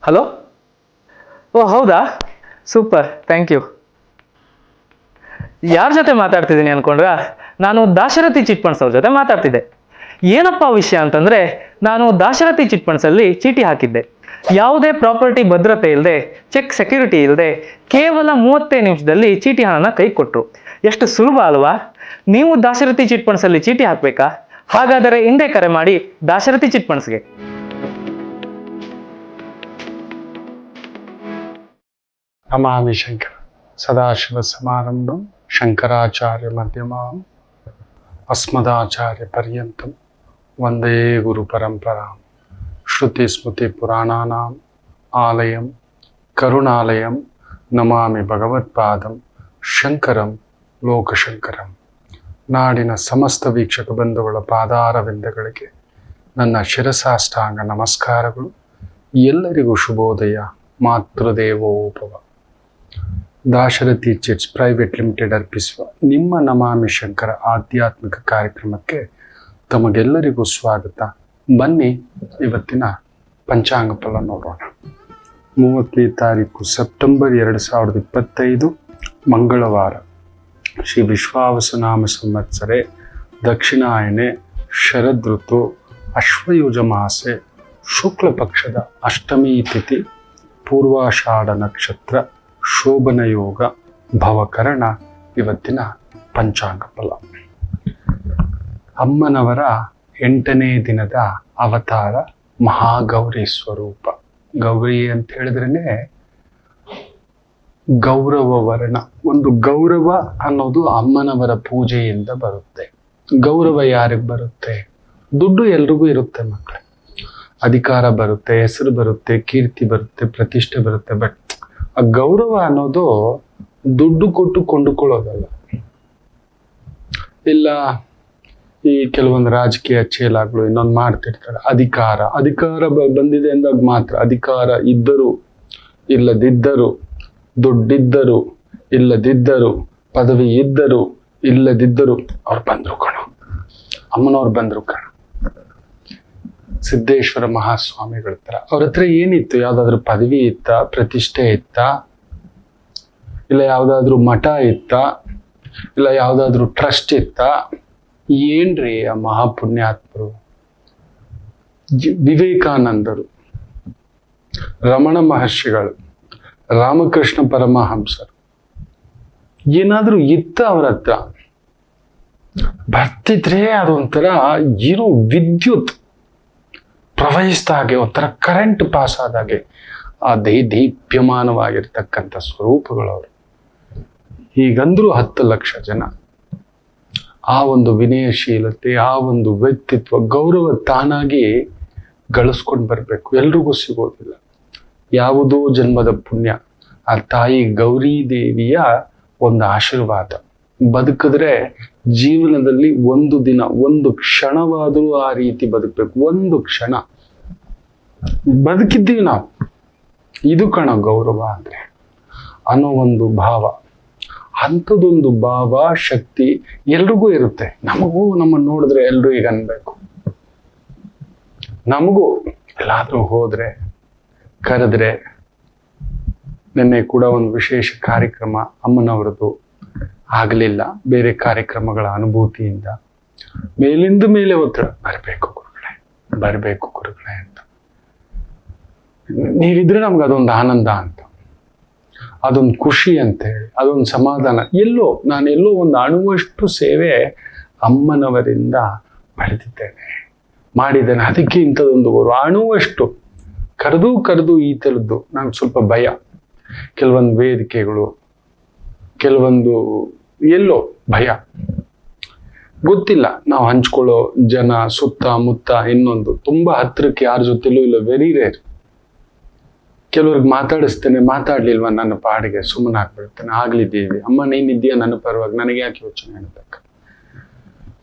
Hello. ಓ ಹೌದಾ, super, thank you. ಯಾರ ಜೊತೆ ಮಾತಾಡ್ತಿದ್ದೀನಿ ಅನ್ಕೊಂಡ್ರಾ? ನಾನು ದಾಶರಥಿ ಚಿಟ್ ಫಂಡ್ಸ್ ಅವ್ರ ಜೊತೆ ಮಾತಾಡ್ತಿದ್ದೆ. ಏನಪ್ಪ ವಿಷಯ ಅಂತಂದರೆ, ನಾನು ದಾಶರಥಿ ಚಿಟ್ ಫಂಡ್ಸಲ್ಲಿ ಚೀಟಿ ಹಾಕಿದ್ದೆ. ಯಾವುದೇ ಪ್ರಾಪರ್ಟಿ ಭದ್ರತೆ ಇಲ್ಲದೆ, ಚೆಕ್ ಸೆಕ್ಯೂರಿಟಿ ಇಲ್ಲದೆ, ಕೇವಲ 35 ನಿಮಿಷದಲ್ಲಿ ಚೀಟಿ ಹಣನ ಕೈ ಕೊಟ್ಟರು. ಎಷ್ಟು ಸುಲಭ ಅಲ್ವಾ? ನೀವು ದಾಶರಥಿ ಚಿಟ್ ಫಂಡ್ಸಲ್ಲಿ ಚೀಟಿ ಹಾಕಬೇಕಾ? ಹಾಗಾದರೆ ಹಿಂದೆ ಕರೆ ಮಾಡಿ ದಾಶರಥಿ ಚಿಟ್ ಫಂಡ್ಸ್ಗೆ. ನಮಾಮಿ ಶಂಕರ ಸದಾಶಿವ ಸಮಾರಂಭಂ ಶಂಕರಾಚಾರ್ಯ ಮಧ್ಯಮಾಂ ಅಸ್ಮದಾಚಾರ್ಯ ಪರ್ಯಂತಂ ವಂದೇ ಗುರು ಪರಂಪರಾಂ. ಶ್ರುತಿ ಸ್ಮೃತಿ ಪುರಾಣಾನಾಂ ಆಲಯಂ ಕರುಣಾಲಯಂ ನಮಾಮಿ ಭಗವತ್ಪಾದಂ ಶಂಕರಂ ಲೋಕಶಂಕರಂ. ನಾಡಿನ ಸಮಸ್ತ ವೀಕ್ಷಕ ಬಂಧುಗಳ ಪಾದಾರವಿಂದಗಳಿಗೆ ನನ್ನ ಶಿರಸಾಷ್ಟಾಂಗ ನಮಸ್ಕಾರಗಳು. ಎಲ್ಲರಿಗೂ ಶುಭೋದಯ. ಮಾತೃದೇವೋಭವ. ದಾಶರಥಿ ಚಿಟ್ಸ್ ಪ್ರೈವೇಟ್ ಲಿಮಿಟೆಡ್ ಅರ್ಪಿಸುವ ನಿಮ್ಮ ನಮಾಮಿ ಶಂಕರ ಆಧ್ಯಾತ್ಮಿಕ ಕಾರ್ಯಕ್ರಮಕ್ಕೆ ತಮಗೆಲ್ಲರಿಗೂ ಸ್ವಾಗತ. ಬನ್ನಿ, ಇವತ್ತಿನ ಪಂಚಾಂಗ ಫಲ ನೋಡೋಣ. 30ನೇ ತಾರೀಕು ಸೆಪ್ಟೆಂಬರ್ 2025 ಮಂಗಳವಾರ. ಶ್ರೀ ವಿಶ್ವಾವಸುನಾಮ ಸಂವತ್ಸರೆ ದಕ್ಷಿಣಾಯನೆ ಶರದ್ ಋತು ಅಶ್ವಯುಜ ಮಾಸೆ ಶುಕ್ಲ ಪಕ್ಷದ ಅಷ್ಟಮಿ ತಿಥಿ ಪೂರ್ವಾಷಾಢ ನಕ್ಷತ್ರ ಶೋಭನ ಯೋಗ ಭವಕರಣ. ಇವತ್ತಿನ ಪಂಚಾಂಗ ಫಲ. ಅಮ್ಮನವರ 8ನೇ ದಿನದ ಅವತಾರ ಮಹಾಗೌರಿ ಸ್ವರೂಪ. ಗೌರಿ ಅಂತ ಹೇಳಿದ್ರೇನೆ ಗೌರವ ವರ್ಣ. ಒಂದು ಗೌರವ ಅನ್ನೋದು ಅಮ್ಮನವರ ಪೂಜೆಯಿಂದ ಬರುತ್ತೆ. ಗೌರವ ಯಾರಿಗೆ ಬರುತ್ತೆ? ದುಡ್ಡು ಎಲ್ರಿಗೂ ಇರುತ್ತೆ ಮಕ್ಕಳೇ. ಅಧಿಕಾರ ಬರುತ್ತೆ, ಹೆಸರು ಬರುತ್ತೆ, ಕೀರ್ತಿ ಬರುತ್ತೆ, ಪ್ರತಿಷ್ಠೆ ಬರುತ್ತೆ. ಬಟ್ ಆ ಗೌರವ ಅನ್ನೋದು ದುಡ್ಡು ಕೊಟ್ಟು ಕೊಂಡುಕೊಳ್ಳೋದಲ್ಲ. ಇಲ್ಲ, ಈ ಕೆಲವೊಂದು ರಾಜಕೀಯ ಚೇಲಾಗಳು ಇನ್ನೊಂದು ಮಾಡ್ತಿರ್ತಾರೆ. ಅಧಿಕಾರ ಬಂದಿದೆ ಅಂದಾಗ ಮಾತ್ರ. ಅಧಿಕಾರ ಇದ್ದರು ಇಲ್ಲದಿದ್ದರು, ದುಡ್ಡಿದ್ದರು ಇಲ್ಲದಿದ್ದರು, ಪದವಿ ಇದ್ದರು ಇಲ್ಲದಿದ್ದರು ಅವ್ರು ಬಂದ್ರು ಕಣ. ಅಮ್ಮನವ್ರು ಬಂದ್ರು ಕಣ. ಸಿದ್ದೇಶ್ವರ ಮಹಾಸ್ವಾಮಿಗಳ ತರ. ಅವ್ರ ಹತ್ರ ಏನಿತ್ತು? ಯಾವ್ದಾದ್ರು ಪದವಿ ಇತ್ತ? ಪ್ರತಿಷ್ಠೆ ಇತ್ತ? ಇಲ್ಲ ಯಾವ್ದಾದ್ರು ಮಠ ಇತ್ತ? ಇಲ್ಲ ಯಾವ್ದಾದ್ರು ಟ್ರಸ್ಟ್ ಇತ್ತ? ಏನ್ರಿ ಆ ಮಹಾಪುಣ್ಯಾತ್ಮರು? ವಿವೇಕಾನಂದರು, ರಮಣ ಮಹರ್ಷಿಗಳು, ರಾಮಕೃಷ್ಣ ಪರಮಹಂಸರು, ಏನಾದ್ರೂ ಇತ್ತ ಅವ್ರ ಹತ್ರ? ಬರ್ತಿದ್ರೆ ಅದೊಂಥರ ಏನೋ ವಿದ್ಯುತ್ ಪ್ರವಹಿಸಿದ ಹಾಗೆ, ಒಂಥರ ಕರೆಂಟ್ ಪಾಸ್ ಆದಾಗೆ ಆ ದೀಪ್ಯಮಾನವಾಗಿರ್ತಕ್ಕಂಥ ಸ್ವರೂಪಗಳವರು. ಹೀಗಂದ್ರು 10 ಲಕ್ಷ ಜನ. ಆ ಒಂದು ವಿನಯಶೀಲತೆ, ಆ ಒಂದು ವ್ಯಕ್ತಿತ್ವ, ಗೌರವ ತಾನಾಗಿ ಗಳಿಸ್ಕೊಂಡು ಬರಬೇಕು. ಎಲ್ರಿಗೂ ಸಿಗೋದಿಲ್ಲ. ಯಾವುದೋ ಜನ್ಮದ ಪುಣ್ಯ, ಆ ತಾಯಿ ಗೌರಿ ದೇವಿಯ ಒಂದು ಆಶೀರ್ವಾದ. ಬದುಕಿದ್ರೆ ಜೀವನದಲ್ಲಿ ಒಂದು ದಿನ, ಒಂದು ಕ್ಷಣವಾದರೂ ಆ ರೀತಿ ಬದುಕಬೇಕು. ಒಂದು ಕ್ಷಣ ಬದುಕಿದ್ದೀವಿ ನಾವು. ಇದು ಕಣ ಗೌರವ ಅಂದ್ರೆ ಅನ್ನೋ ಒಂದು ಭಾವ. ಅಂಥದ್ದೊಂದು ಭಾವ, ಶಕ್ತಿ ಎಲ್ರಿಗೂ ಇರುತ್ತೆ. ನಮಗೂ ನಮ್ಮನ್ನು ನೋಡಿದ್ರೆ ಎಲ್ರು ಈಗ ಅನ್ಬೇಕು. ನಮಗೂ ಎಲ್ಲಾದ್ರೂ ಹೋದ್ರೆ, ಕರೆದ್ರೆ. ನಿನ್ನೆ ಕೂಡ ಒಂದು ವಿಶೇಷ ಕಾರ್ಯಕ್ರಮ ಅಮ್ಮನವರದು ಆಗಲಿಲ್ಲ. ಬೇರೆ ಕಾರ್ಯಕ್ರಮಗಳ ಅನುಭೂತಿಯಿಂದ ಮೇಲಿಂದ ಮೇಲೆ ಒತ್ತಡ, ಬರಬೇಕು ಗುರುಗಳೇ ಅಂತ. ನೀವಿದ್ರೆ ನಮ್ಗೆ ಅದೊಂದು ಆನಂದ ಅಂತ, ಅದೊಂದು ಖುಷಿ ಅಂತ ಹೇಳಿ, ಅದೊಂದು ಸಮಾಧಾನ. ನಾನೆಲ್ಲೋ ಒಂದು ಅಣುವಷ್ಟು ಸೇವೆ ಅಮ್ಮನವರಿಂದ ಮಾಡಿದ್ದೇನೆ. ಅದಕ್ಕೆ ಇಂಥದ್ದೊಂದು ಗೌರವ. ಅಣುವಷ್ಟು ಕರೆದು ಈ ಥರದ್ದು ನಂಗೆ ಸ್ವಲ್ಪ ಭಯ. ಕೆಲವೊಂದು ವೇದಿಕೆಗಳು, ಕೆಲವೊಂದು ಎಲ್ಲೋ ಭಯ, ಗೊತ್ತಿಲ್ಲ. ನಾವು ಹಂಚ್ಕೊಳ್ಳೋ ಜನ ಸುತ್ತಮುತ್ತ ಇನ್ನೊಂದು ತುಂಬಾ ಹತ್ರಕ್ಕೆ ಯಾರ ಜೊತೆಲೂ ಇಲ್ಲ, ವೆರಿ ರೇರ್. ಕೆಲವ್ರಿಗೆ ಮಾತಾಡ್ಲಿಲ್ವಾ ನನ್ನ ಪಾಡಿಗೆ ಸುಮ್ಮನೆ ಆಗ್ಬಿಡ್ತೇನೆ. ಆಗ್ಲಿದ್ದೀವಿ, ಅಮ್ಮ ನೀನಿದ್ದೀಯ ನನ್ನ ಪರವಾಗಿ, ನನಗೆ ಯಾಕೆ ಯೋಚನೆ ಹೇಳ್ಬೇಕ?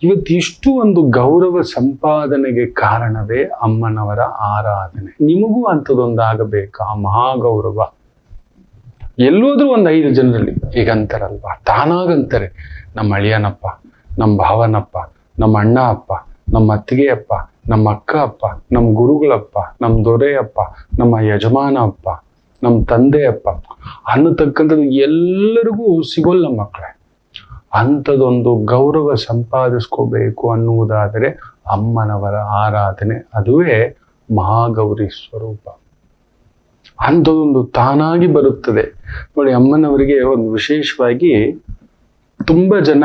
ಇವತ್ತು ಇಷ್ಟು ಒಂದು ಗೌರವ ಸಂಪಾದನೆಗೆ ಕಾರಣವೇ ಅಮ್ಮನವರ ಆರಾಧನೆ. ನಿಮಗೂ ಅಂಥದ್ದೊಂದು ಆಗಬೇಕಾ? ಆ ಮಹಾಗೌರವ ಎಲ್ಲೋದ್ರೂ ಒಂದು 5 ಜನರಲ್ಲಿ ಈಗ ಅಂತಾರಲ್ವಾ, ತಾನಾಗಂತಾರೆ. ನಮ್ಮ ಅಳಿಯನಪ್ಪ, ನಮ್ಮ ಭಾವನಪ್ಪ, ನಮ್ಮ ಅಣ್ಣ ಅಪ್ಪ, ನಮ್ಮ ಅತ್ತಿಗೆ ಅಪ್ಪ, ನಮ್ಮ ಅಕ್ಕ ಅಪ್ಪ, ನಮ್ಮ ಗುರುಗಳಪ್ಪ, ನಮ್ಮ ದೊರೆಯಪ್ಪ, ನಮ್ಮ ಯಜಮಾನ ಅಪ್ಪ, ನಮ್ಮ ತಂದೆ ಅಪ್ಪ ಅನ್ನತಕ್ಕಂಥದ್ದು ಎಲ್ಲರಿಗೂ ಸಿಗೋಲ್ಲ ಮಕ್ಕಳೇ. ಅಂಥದ್ದೊಂದು ಗೌರವ ಸಂಪಾದಿಸ್ಕೋಬೇಕು ಅನ್ನುವುದಾದರೆ ಅಮ್ಮನವರ ಆರಾಧನೆ, ಅದುವೇ ಮಹಾಗೌರಿ ಸ್ವರೂಪ. ಅಂಥದ್ದೊಂದು ತಾನಾಗಿ ಬರುತ್ತದೆ ನೋಡಿ. ಅಮ್ಮನವರಿಗೆ ಒಂದು ವಿಶೇಷವಾಗಿ ತುಂಬ ಜನ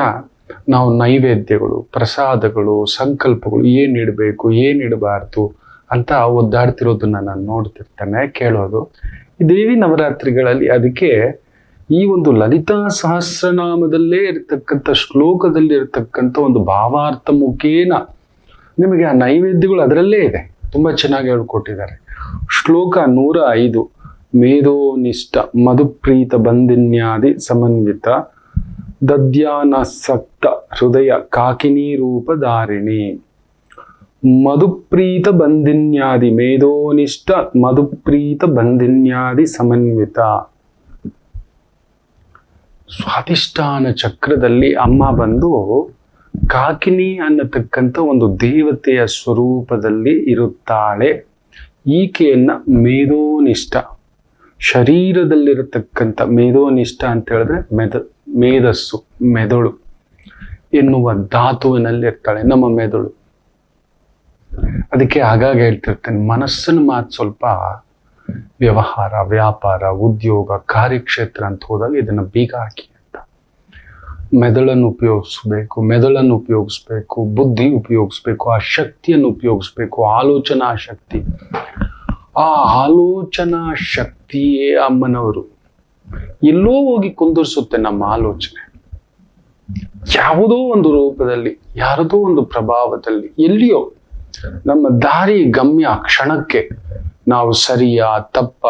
ನಾವು ನೈವೇದ್ಯಗಳು, ಪ್ರಸಾದಗಳು, ಸಂಕಲ್ಪಗಳು ಏನಿಡಬೇಕು ಏನಿಡಬಾರ್ದು ಅಂತ ಒದ್ದಾಡ್ತಿರೋದನ್ನ ನಾನು ನೋಡ್ತಿರ್ತೇನೆ, ಕೇಳೋದು. ಈ ದೇವಿ ನವರಾತ್ರಿಗಳಲ್ಲಿ ಅದಕ್ಕೆ ಈ ಒಂದು ಲಲಿತಾ ಸಹಸ್ರನಾಮದಲ್ಲೇ ಇರತಕ್ಕಂಥ ಶ್ಲೋಕದಲ್ಲಿ ಇರತಕ್ಕಂಥ ಒಂದು ಭಾವಾರ್ಥ ಮುಖೇನ ನಿಮಗೆ ಆ ನೈವೇದ್ಯಗಳು ಅದರಲ್ಲೇ ಇದೆ, ತುಂಬ ಚೆನ್ನಾಗಿ ಹೇಳ್ಕೊಟ್ಟಿದ್ದಾರೆ. ಶ್ಲೋಕ 105 ಮೇಧೋನಿಷ್ಠ ಮಧುಪ್ರೀತ ಬಂದಿನ್ಯಾದಿ ಸಮನ್ವಿತ ದದ್ಯಾನಸಕ್ತ ಹೃದಯ ಕಾಕಿನಿ ರೂಪಧಾರಿಣಿ. ಮಧುಪ್ರೀತ ಬಂದಿನ್ಯಾದಿ ಮೇಧೋನಿಷ್ಠ ಮಧುಪ್ರೀತ ಬಂದಿನ್ಯಾದಿ ಸಮನ್ವಿತ. ಸ್ವಾಧಿಷ್ಠಾನ ಚಕ್ರದಲ್ಲಿ ಅಮ್ಮ ಬಂದು ಕಾಕಿನಿ ಅನ್ನತಕ್ಕಂಥ ಒಂದು ದೇವತೆಯ ಸ್ವರೂಪದಲ್ಲಿ ಇರುತ್ತಾಳೆ. ಈಕೆಯನ್ನ ಮೇಧೋನಿಷ್ಠ, ಶರೀರದಲ್ಲಿರತಕ್ಕಂಥ ಮೇಧೋನಿಷ್ಠ ಅಂತ ಹೇಳಿದ್ರೆ ಮೇಧಸ್ಸು, ಮೆದುಳು ಎನ್ನುವ ಧಾತುವಿನಲ್ಲಿ ಇರ್ತಾಳೆ ನಮ್ಮ ಮೆದುಳು. ಅದಕ್ಕೆ ಆಗಾಗ ಹೇಳ್ತಿರ್ತೇನೆ, ಮನಸ್ಸನ್ನು ಮಾತು ಸ್ವಲ್ಪ ವ್ಯವಹಾರ, ವ್ಯಾಪಾರ, ಉದ್ಯೋಗ, ಕಾರ್ಯಕ್ಷೇತ್ರ ಅಂತ ಹೋದಾಗ ಇದನ್ನು ಬೀಗ ಹಾಕಿ ಅಂತ. ಮೆದುಳನ್ನು ಉಪಯೋಗಿಸ್ಬೇಕು, ಬುದ್ಧಿ ಉಪಯೋಗಿಸ್ಬೇಕು, ಆ ಶಕ್ತಿಯನ್ನು ಉಪಯೋಗಿಸ್ಬೇಕು, ಆಲೋಚನಾ ಶಕ್ತಿ. ಆ ಆಲೋಚನಾ ಶಕ್ತಿಯೇ ಅಮ್ಮನವರು. ಎಲ್ಲೋ ಹೋಗಿ ಕುಂದಿರಿಸುತ್ತೆ ನಮ್ಮ ಆಲೋಚನೆ, ಯಾವುದೋ ಒಂದು ರೂಪದಲ್ಲಿ, ಯಾರದೋ ಒಂದು ಪ್ರಭಾವದಲ್ಲಿ, ಎಲ್ಲಿಯೋ ನಮ್ಮ ದಾರಿ ಗಮ್ಯ ಕ್ಷಣಕ್ಕೆ ನಾವು ಸರಿಯಾ ತಪ್ಪ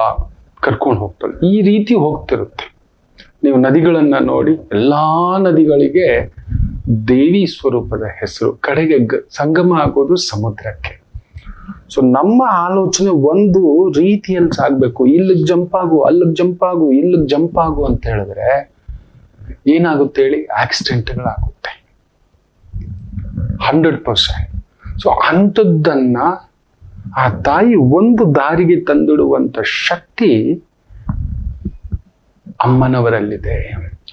ಕರ್ಕೊಂಡು ಹೋಗ್ತೇವೆ. ಈ ರೀತಿ ಹೋಗ್ತಿರುತ್ತೆ. ನೀವು ನದಿಗಳನ್ನ ನೋಡಿ, ಎಲ್ಲಾ ನದಿಗಳಿಗೆ ದೇವಿ ಸ್ವರೂಪದ ಹೆಸರು. ಕಡೆಗೆ ಸಂಗಮ ಆಗೋದು ಸಮುದ್ರಕ್ಕೆ. ಸೊ ನಮ್ಮ ಆಲೋಚನೆ ಒಂದು ರೀತಿಯಲ್ಲಿ ಸಾಗ್ಬೇಕು. ಇಲ್ಲಿಗೆ ಜಂಪ್ ಆಗು, ಅಲ್ಲಿಗೆ ಜಂಪ್ ಆಗು, ಇಲ್ಲಿಗೆ ಜಂಪ್ ಆಗು ಅಂತ ಹೇಳಿದ್ರೆ ಏನಾಗುತ್ತೆ ಹೇಳಿ? ಆಕ್ಸಿಡೆಂಟ್ಗಳಾಗುತ್ತೆ 100%. ಸೊ ಅಂಥದ್ದನ್ನ ಆ ತಾಯಿ ಒಂದು ದಾರಿಗೆ ತಂದಿಡುವಂತ ಶಕ್ತಿ ಅಮ್ಮನವರಲ್ಲಿದೆ.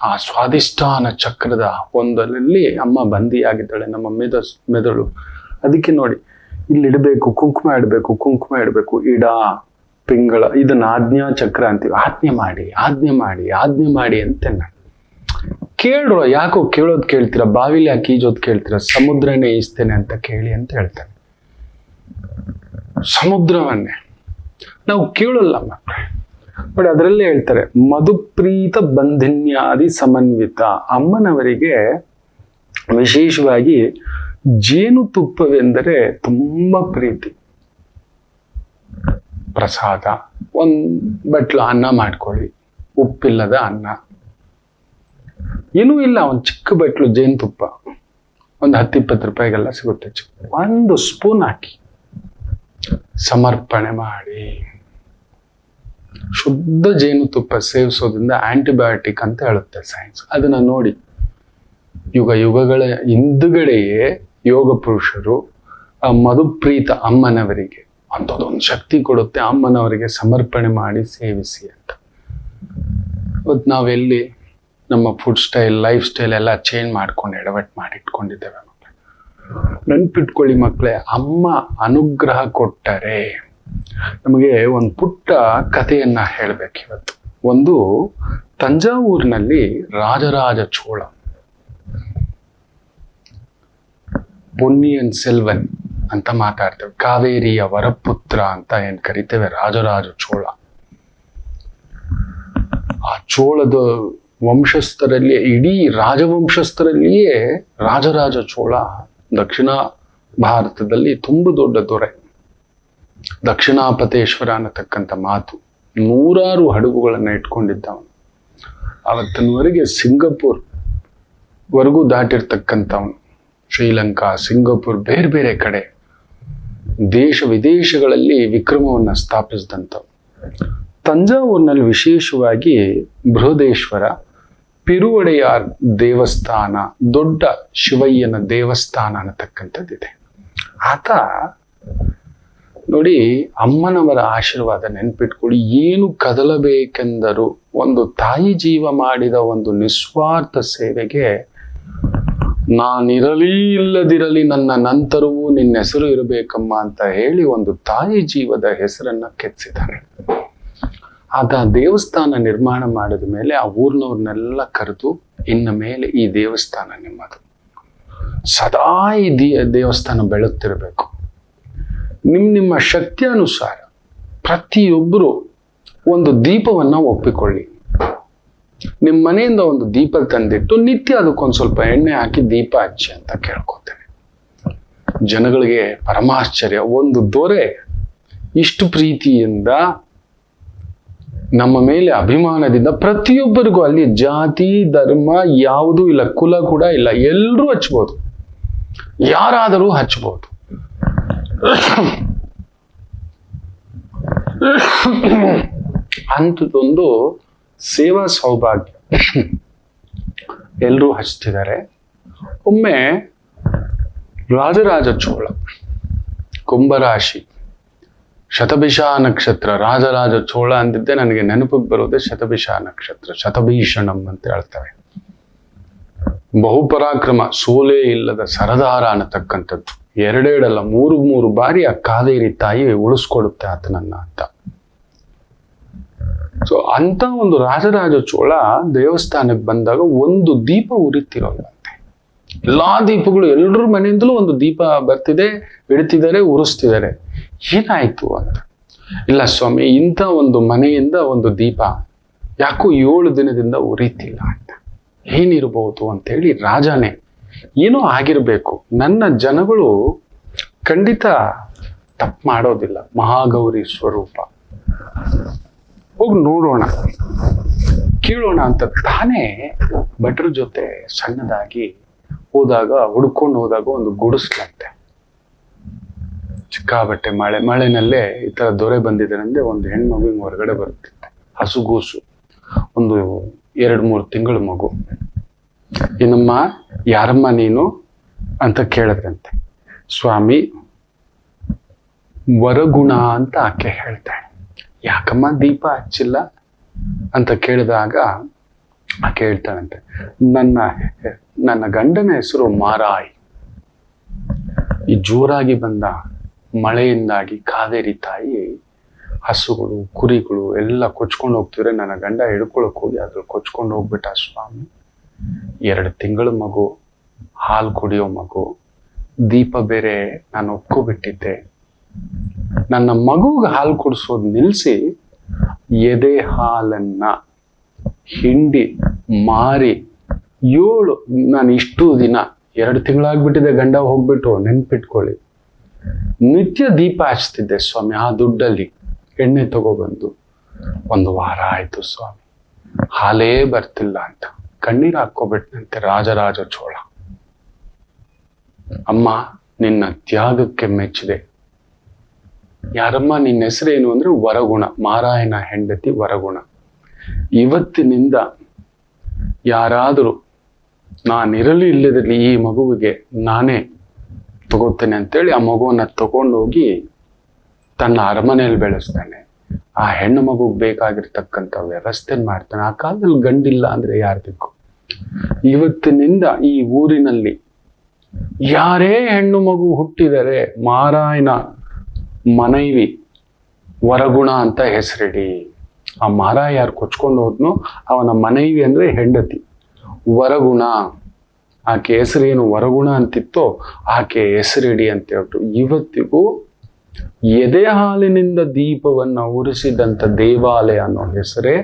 ಆ ಸ್ವಾಧಿಷ್ಠಾನ ಚಕ್ರದ ಒಂದರಲ್ಲಿ ಅಮ್ಮ ಬಂದಿಯಾಗಿದ್ದಾಳೆ ನಮ್ಮ ಮೆದುಳು. ಅದಕ್ಕೆ ನೋಡಿ, ಇಲ್ಲಿಡಬೇಕು, ಕುಂಕುಮ ಇಡಬೇಕು, ಇಡ ಪಿಂಗಳ, ಇದನ್ನ ಆಜ್ಞಾ ಚಕ್ರ ಅಂತೀವಿ. ಆಜ್ಞೆ ಮಾಡಿ ಅಂತ ನಾನು ಕೇಳ್ರೋ. ಯಾಕೋ ಕೇಳೋದು ಕೇಳ್ತೀರಾ, ಬಾವಿಲಿ ಯಾಕೆ ಈಜೋದು ಕೇಳ್ತೀರಾ, ಸಮುದ್ರನೇ ಈಜ್ತೇನೆ ಅಂತ ಕೇಳಿ ಅಂತ ಹೇಳ್ತಾನೆ. ಸಮುದ್ರವನ್ನೇ ನಾವು ಕೇಳಲ್ಲ ಮಕ್ಕಳೇ. ನೋಡಿ, ಅದರಲ್ಲೇ ಹೇಳ್ತಾರೆ ಮಧುಪ್ರೀತ ಬಂಧಿನ್ಯಾದಿ ಸಮನ್ವಿತ. ಅಮ್ಮನವರಿಗೆ ವಿಶೇಷವಾಗಿ ಜೇನುತುಪ್ಪವೆಂದರೆ ತುಂಬಾ ಪ್ರೀತಿ. ಪ್ರಸಾದ, ಒಂದು ಬಟ್ಲು ಅನ್ನ ಮಾಡ್ಕೊಳ್ಳಿ, ಉಪ್ಪಿಲ್ಲದ ಅನ್ನ, ಏನೂ ಇಲ್ಲ, ಒಂದು ಚಿಕ್ಕ ಬಟ್ಲು ಜೇನುತುಪ್ಪ, ಒಂದು 10-20 ರೂಪಾಯಿಗೆಲ್ಲ ಸಿಗುತ್ತೆ. ಒಂದು ಸ್ಪೂನ್ ಹಾಕಿ ಸಮರ್ಪಣೆ ಮಾಡಿ. ಶುದ್ಧ ಜೇನುತುಪ್ಪ ಸೇವಿಸೋದ್ರಿಂದ ಆಂಟಿಬಯೋಟಿಕ್ ಅಂತ ಹೇಳುತ್ತೆ ಸೈನ್ಸ್. ಅದನ್ನ ನೋಡಿ, ಯುಗಗಳ ಹಿಂದುಗಡೆಯೇ ಯೋಗ ಪುರುಷರು ಆ ಮಧುಪ್ರೀತ ಅಮ್ಮನವರಿಗೆ ಅಂಥದ್ದೊಂದು ಶಕ್ತಿ ಕೊಡುತ್ತೆ. ಅಮ್ಮನವರಿಗೆ ಸಮರ್ಪಣೆ ಮಾಡಿ ಸೇವಿಸಿ ಅಂತ. ಇವತ್ತು ನಾವೆಲ್ಲಿ ನಮ್ಮ ಫುಡ್ ಸ್ಟೈಲ್, ಲೈಫ್ ಸ್ಟೈಲ್ ಎಲ್ಲ ಚೇಂಜ್ ಮಾಡ್ಕೊಂಡು ಎಡವಟ್ಟು ಮಾಡಿ ಇಟ್ಕೊಂಡಿದ್ದೇವೆ ಮಕ್ಕಳೇ. ನೆನ್ಪಿಟ್ಕೊಳ್ಳಿ ಮಕ್ಕಳೇ, ಅಮ್ಮ ಅನುಗ್ರಹ ಕೊಟ್ಟರೆ ನಮಗೆ ಒಂದು ಪುಟ್ಟ ಕಥೆಯನ್ನ ಹೇಳ್ಬೇಕಿವತ್ತು. ಒಂದು ತಂಜಾವೂರಿನಲ್ಲಿ ರಾಜರಾಜ ಚೋಳ, ಪೊನ್ನಿಯನ್ ಸೆಲ್ವನ್ ಅಂತ ಮಾತಾಡ್ತೇವೆ, ಕಾವೇರಿಯ ವರಪುತ್ರ ಅಂತ ಏನ್ ಕರಿತೇವೆ, ರಾಜರಾಜ ಚೋಳ. ಆ ಚೋಳದ ವಂಶಸ್ಥರಲ್ಲಿ, ಇಡೀ ರಾಜವಂಶಸ್ಥರಲ್ಲಿಯೇ ರಾಜರಾಜ ಚೋಳ ದಕ್ಷಿಣ ಭಾರತದಲ್ಲಿ ತುಂಬ ದೊಡ್ಡ ದೊರೆ. ದಕ್ಷಿಣಾಪತೇಶ್ವರ ಅನ್ನತಕ್ಕಂಥ ಮಾತು, 100 ಹಡಗುಗಳನ್ನ ಇಟ್ಕೊಂಡಿದ್ದವನು. ಅವತ್ತಿನವರೆಗೆ ಸಿಂಗಪುರ್ ವರೆಗೂ ದಾಟಿರ್ತಕ್ಕಂಥವನು. ಶ್ರೀಲಂಕಾ, ಸಿಂಗಪುರ್, ಬೇರೆ ಬೇರೆ ಕಡೆ ದೇಶ ವಿದೇಶಗಳಲ್ಲಿ ವಿಕ್ರಮವನ್ನ ಸ್ಥಾಪಿಸಿದಂಥವು. ತಂಜಾವೂರಿನಲ್ಲಿ ವಿಶೇಷವಾಗಿ ಬೃಹದೇಶ್ವರ, ಪಿರುವಡೆಯಾರ್ ದೇವಸ್ಥಾನ, ದೊಡ್ಡ ಶಿವಯ್ಯನ ದೇವಸ್ಥಾನ ಅನ್ನತಕ್ಕಂಥದ್ದಿದೆ. ಆತ ನೋಡಿ, ಅಮ್ಮನವರ ಆಶೀರ್ವಾದ ನೆನ್ಪಿಟ್ಕೊಳ್ಳಿ. ಏನು ಕದಲಬೇಕೆಂದರೂ ಒಂದು ತಾಯಿ ಜೀವ ಮಾಡಿದ ಒಂದು ನಿಸ್ವಾರ್ಥ ಸೇವೆಗೆ ನಾನಿರಲಿ ಇಲ್ಲದಿರಲಿ ನನ್ನ ನಂತರವೂ ನಿನ್ನ ಹೆಸರು ಇರಬೇಕಮ್ಮ ಅಂತ ಹೇಳಿ ಒಂದು ತಾಯಿ ಜೀವದ ಹೆಸರನ್ನ ಕೆತ್ತಿಸಿದ್ದಾನೆ. ಆದ ದೇವಸ್ಥಾನ ನಿರ್ಮಾಣ ಮಾಡಿದ ಮೇಲೆ ಆ ಊರಿನವ್ರನ್ನೆಲ್ಲ ಕರೆದು, ಇನ್ನು ಮೇಲೆ ಈ ದೇವಸ್ಥಾನ ನಿಮ್ಮದು, ಸದಾ ಈ ದೇವಸ್ಥಾನ ಬೆಳಗ್ತಿರ್ಬೇಕು. ನಿಮ್ಮ ಶಕ್ತಿ ಅನುಸಾರ ಪ್ರತಿಯೊಬ್ಬರು ಒಂದು ದೀಪವನ್ನ ಒಪ್ಪಿಕೊಳ್ಳಿ. ನಿಮ್ಮ ಮನೆಯಿಂದ ಒಂದು ದೀಪ ತಂದಿಟ್ಟು ನಿತ್ಯ ಅದಕ್ಕೊಂದು ಸ್ವಲ್ಪ ಎಣ್ಣೆ ಹಾಕಿ ದೀಪ ಹಚ್ಚಿ ಅಂತ ಕೇಳ್ಕೊತೇನೆ. ಜನಗಳಿಗೆ ಪರಮಾಶ್ಚರ್ಯ. ಒಂದು ದೊರೆ ಇಷ್ಟು ಪ್ರೀತಿಯಿಂದ ನಮ್ಮ ಮೇಲೆ ಅಭಿಮಾನದಿಂದ ಪ್ರತಿಯೊಬ್ಬರಿಗೂ, ಅಲ್ಲಿ ಜಾತಿ ಧರ್ಮ ಯಾವುದೂ ಇಲ್ಲ, ಕುಲ ಕೂಡ ಇಲ್ಲ, ಎಲ್ಲರೂ ಹಚ್ಬೋದು, ಯಾರಾದರೂ ಹಚ್ಬೋದು. ಅಂಥದ್ದೊಂದು ಸೇವಾ ಸೌಭಾಗ್ಯ ಎಲ್ಲರೂ ಹಚ್ತಿದ್ದಾರೆ. ಒಮ್ಮೆ ರಾಜರಾಜ ಚೋಳ, ಕುಂಭರಾಶಿ, ಶತಭಿಷ ನಕ್ಷತ್ರ, ರಾಜರಾಜ ಚೋಳ ಅಂದಿದ್ದೆ ನನಗೆ ನೆನಪಿಗೆ ಬರೋದೇ ಶತಭಿಷ ನಕ್ಷತ್ರ, ಶತಭೀಷಣಂ ಅಂತ ಹೇಳ್ತಾರೆ. ಬಹುಪರಾಕ್ರಮ, ಸೋಲೆ ಇಲ್ಲದ ಸರದಾರ ಅನ್ನತಕ್ಕಂಥದ್ದು. ಎರಡೆರಡಲ್ಲ, ಮೂರು ಬಾರಿ ಆ ಕಾವೇರಿ ತಾಯಿ ಉಳಿಸ್ಕೊಡುತ್ತೆ ಆತನನ್ನ ಅಂತ. ಸೊ ಅಂತ ಒಂದು ರಾಜರಾಜ ಚೋಳ ದೇವಸ್ಥಾನಕ್ಕೆ ಬಂದಾಗ ಒಂದು ದೀಪ ಉರಿತಿರೋಲ್ಲಂತೆ. ಎಲ್ಲಾ ದೀಪಗಳು, ಎಲ್ಲರ ಮನೆಯಿಂದಲೂ ಒಂದು ದೀಪ ಬರ್ತಿದೆ, ಇಡ್ತಿದ್ದಾರೆ, ಉರಿಸ್ತಿದ್ದಾರೆ. ಏನಾಯ್ತು ಅಂತ. ಇಲ್ಲ ಸ್ವಾಮಿ, ಇಂಥ ಒಂದು ಮನೆಯಿಂದ ಒಂದು ದೀಪ ಯಾಕೋ 7 ದಿನದಿಂದ ಉರಿತಿಲ್ಲ ಅಂತ. ಏನಿರ್ಬೋದು ಅಂತೇಳಿ ರಾಜನೇ, ಏನೋ ಆಗಿರ್ಬೇಕು, ನನ್ನ ಜನಗಳು ಖಂಡಿತ ತಪ್ಪು ಮಾಡೋದಿಲ್ಲ, ಮಹಾಗೌರಿ ಸ್ವರೂಪ, ಹೋಗಿ ನೋಡೋಣ, ಕೇಳೋಣ ಅಂತ ತಾನೇ ಭಟ್ರ ಜೊತೆ ಸಣ್ಣದಾಗಿ ಹುಡ್ಕೊಂಡು ಹೋದಾಗ ಒಂದು ಗುಡಿಸ್ಲಂತೆ. ಸಿಕ್ಕಾಬಟ್ಟೆ ಮಳೆನಲ್ಲೇ ಈ ತರ ದೊರೆ ಬಂದಿದ್ದಾನಂದ್ರೆ ಒಂದು ಹೆಣ್ಮಗುವಿನ ಹೊರಗಡೆ ಬರುತ್ತಿತ್ತೆ, ಹಸುಗೂಸು, ಒಂದು 2-3 ತಿಂಗಳ ಮಗು. ಏನಮ್ಮ, ಯಾರಮ್ಮ ನೀನು ಅಂತ ಕೇಳಿದ್ರಂತೆ. ಸ್ವಾಮಿ, ವರಗುಣ ಅಂತ ಆಕೆ ಹೇಳ್ತಾಳೆ. ಯಾಕಮ್ಮ ದೀಪ ಹಚ್ಚಿಲ್ಲ ಅಂತ ಕೇಳಿದಾಗ ಆಕೆ ಹೇಳ್ತಾಳಂತೆ, ನನ್ನ ಗಂಡನ ಹೆಸರು ಮಾರಾಯಿ. ಈ ಜೋರಾಗಿ ಬಂದ ಮಳೆಯಿಂದಾಗಿ ಕಾವೇರಿ ತಾಯಿ ಹಸುಗಳು, ಕುರಿಗಳು ಎಲ್ಲ ಕೊಚ್ಕೊಂಡು ಹೋಗ್ತಿದ್ರೆ ನನ್ನ ಗಂಡ ಹಿಡ್ಕೊಳಕ್ ಹೋಗಿ ಅದ್ರಲ್ಲಿ ಕೊಚ್ಕೊಂಡು ಹೋಗ್ಬಿಟ್ಟ ಸ್ವಾಮಿ. 2 ತಿಂಗಳ ಮಗು, ಹಾಲು ಕುಡಿಯೋ ಮಗು, ದೀಪ ಬೇರೆ ನಾನು ಒಪ್ಕೊಬಿಟ್ಟಿದ್ದೆ. ನನ್ನ ಮಗುಗೆ ಹಾಲು ಕುಡಿಸೋದು ನಿಲ್ಲಿಸಿ ಎದೆ ಹಾಲನ್ನ ಹಿಂಡಿ ಮಾರಿ 7, ನಾನು ಇಷ್ಟು ದಿನ 2 ತಿಂಗಳಾಗ್ಬಿಟ್ಟಿದೆ ಗಂಡ ಹೋಗ್ಬಿಟ್ಟು, ನೆನ್ಪಿಟ್ಕೊಳ್ಳಿ, ನಿತ್ಯ ದೀಪ ಹಚ್ತಿದ್ದೆ ಸ್ವಾಮಿ. ಆ ದುಡ್ಡಲ್ಲಿ ಎಣ್ಣೆ ತಗೊಬಂದು 1 ವಾರ ಆಯ್ತು ಸ್ವಾಮಿ, ಹಾಲೇ ಬರ್ತಿಲ್ಲ ಅಂತ ಕಣ್ಣೀರು ಹಾಕೋಬಿಟ್ನಂತೆ ರಾಜರಾಜ ಚೋಳ. ಅಮ್ಮ, ನಿನ್ನ ತ್ಯಾಗಕ್ಕೆ ಮೆಚ್ಚಿದೆ. ಯಾರಮ್ಮ, ನಿನ್ನ ಹೆಸರೇನು ಅಂದ್ರೆ ವರಗುಣ, ಮಾರಾಯನ ಹೆಂಡತಿ ವರಗುಣ. ಇವತ್ತಿನಿಂದ ಯಾರಾದರೂ ನಾನಿರಲಿ ಇಲ್ಲದಿರಲಿ ಈ ಮಗುವಿಗೆ ನಾನೇ ತಗೋತೇನೆ ಅಂತೇಳಿ ಆ ಮಗುವನ್ನ ತಗೊಂಡೋಗಿ ತನ್ನ ಅರಮನೆಯಲ್ಲಿ ಬೆಳೆಸ್ತಾನೆ. ಆ ಹೆಣ್ಣು ಮಗುಗೆ ಬೇಕಾಗಿರ್ತಕ್ಕಂಥ ವ್ಯವಸ್ಥೆ ಮಾಡ್ತಾನೆ. ಆ ಕಾಲದಲ್ಲಿ ಗಂಡಿಲ್ಲ ಅಂದ್ರೆ ಯಾರ್ದಿಕ್ಕು. ಇವತ್ತಿನಿಂದ ಈ ಊರಿನಲ್ಲಿ ಯಾರೇ ಹೆಣ್ಣು ಮಗು ಹುಟ್ಟಿದರೆ ಮಾರಾಯನ ಮನೈವಿ ವರಗುಣ ಅಂತ ಹೆಸರಿಡಿ. ಆ ಮಾರಾಯ ಯಾರು ಕೊಚ್ಕೊಂಡು ಹೋದ್ನೋ ಅವನ ಮನೈವಿ ಅಂದ್ರೆ ಹೆಂಡತಿ, ವರಗುಣ. ಆಕೆ ಹೆಸರೇನು ವರಗುಣ ಅಂತಿತ್ತೋ ಆಕೆ ಹೆಸರಿಡಿ ಅಂತ ಹೇಳ್ಬಿಟ್ಟು ಇವತ್ತಿಗೂ ಎದೆ ಹಾಲಿನಿಂದ ದೀಪವನ್ನ ಉರಿಸಿದಂತ ದೇವಾಲಯ ಅನ್ನೋ ಹೆಸರೇ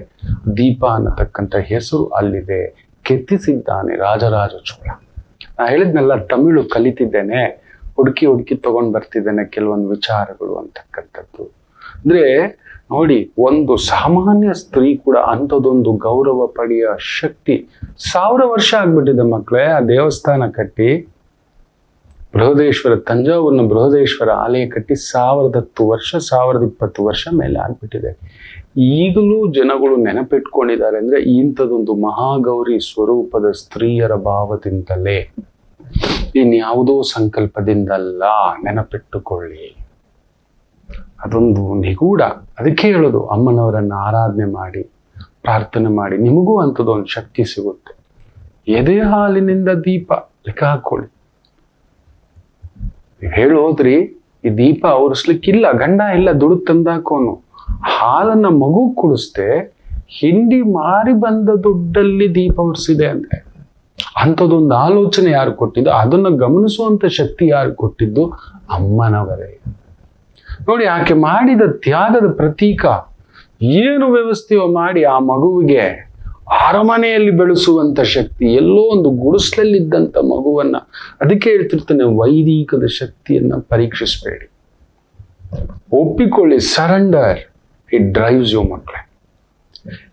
ದೀಪ ಅನ್ನತಕ್ಕಂಥ ಹೆಸರು ಅಲ್ಲಿದೆ. ಕೆತ್ತಿಸಿದ್ದಾನೆ ರಾಜರಾಜ ಚೋಳ. ನಾ ಹೇಳಿದ್ನೆಲ್ಲ ತಮಿಳು ಕಲಿತಿದ್ದೇನೆ, ಹುಡುಕಿ ತಗೊಂಡ್ ಬರ್ತಿದ್ದೇನೆ ಕೆಲವೊಂದು ವಿಚಾರಗಳು ಅಂತಕ್ಕಂಥದ್ದು. ಅಂದ್ರೆ ನೋಡಿ, ಒಂದು ಸಾಮಾನ್ಯ ಸ್ತ್ರೀ ಕೂಡ ಅಂಥದ್ದೊಂದು ಗೌರವ ಪಡೆಯ ಶಕ್ತಿ 1000 ವರ್ಷ ಆಗ್ಬಿಟ್ಟಿದೆ ಮಕ್ಕಳೇ. ಆ ದೇವಸ್ಥಾನ ಕಟ್ಟಿ ಬೃಹದೇಶ್ವರ, ತಂಜಾವೂರಿನ ಬೃಹದೇಶ್ವರ ಆಲಯ ಕಟ್ಟಿ 1010 ವರ್ಷ, 1020 ವರ್ಷ ಮೇಲೆ ಆಗ್ಬಿಟ್ಟಿದೆ. ಈಗಲೂ ಜನಗಳು ನೆನಪಿಟ್ಕೊಂಡಿದ್ದಾರೆ ಅಂದ್ರೆ ಇಂಥದೊಂದು ಮಹಾಗೌರಿ ಸ್ವರೂಪದ ಸ್ತ್ರೀಯರ ಭಾವದಿಂದಲೇ, ಇನ್ಯಾವುದೋ ಸಂಕಲ್ಪದಿಂದಲ್ಲ. ನೆನಪಿಟ್ಟುಕೊಳ್ಳಿ. ಅದೊಂದು ನಿಗೂಢ. ಅದಕ್ಕೆ ಹೇಳೋದು ಅಮ್ಮನವರನ್ನು ಆರಾಧನೆ ಮಾಡಿ, ಪ್ರಾರ್ಥನೆ ಮಾಡಿ, ನಿಮಗೂ ಅಂಥದ್ದೊಂದು ಶಕ್ತಿ ಸಿಗುತ್ತೆ. ಎದೆ ಹಾಲಿನಿಂದ ದೀಪ ಲೆಕ್ಕ ಹಾಕೊಳ್ಳಿ. ನೀವು ಹೇಳೋದ್ರಿ ಈ ದೀಪ ಉರಿಸ್ಲಿಕ್ಕಿಲ್ಲ, ಗಂಡ ಇಲ್ಲ ದುಡ್ಡು ತಂದಾಕೋನು, ಹಾಲನ್ನ ಮಗು ಕುಡಿಸ್ದೆ ಹಿಂಡಿ ಮಾರಿ ಬಂದ ದುಡ್ಡಲ್ಲಿ ದೀಪ ಉರಿಸಿದೆ ಅಂದ್ರೆ ಅಂಥದ್ದೊಂದು ಆಲೋಚನೆ ಯಾರು ಕೊಟ್ಟಿದ್ದು, ಅದನ್ನ ಗಮನಿಸುವಂತ ಶಕ್ತಿ ಯಾರು ಕೊಟ್ಟಿದ್ದು? ಅಮ್ಮನವರೇ. ನೋಡಿ, ಆಕೆ ಮಾಡಿದ ತ್ಯಾಗದ ಪ್ರತೀಕ. ಏನು ವ್ಯವಸ್ಥೆಯೋ ಮಾಡಿ ಆ ಮಗುವಿಗೆ ಅರಮನೆಯಲ್ಲಿ ಬೆಳೆಸುವಂತ ಶಕ್ತಿ, ಎಲ್ಲೋ ಒಂದು ಗುಡಿಸ್ಲಲ್ಲಿದ್ದಂಥ ಮಗುವನ್ನ. ಅದಕ್ಕೆ ಹೇಳ್ತಿರ್ತಾನೆ, ವೈದಿಕದ ಶಕ್ತಿಯನ್ನ ಪರೀಕ್ಷಿಸಬೇಡಿ, ಒಪ್ಪಿಕೊಳ್ಳಿ. ಸರೆಂಡರ್, ಇಟ್ ಡ್ರೈವ್ಸ್ ಯು ಮಕ್ಕಳೇ.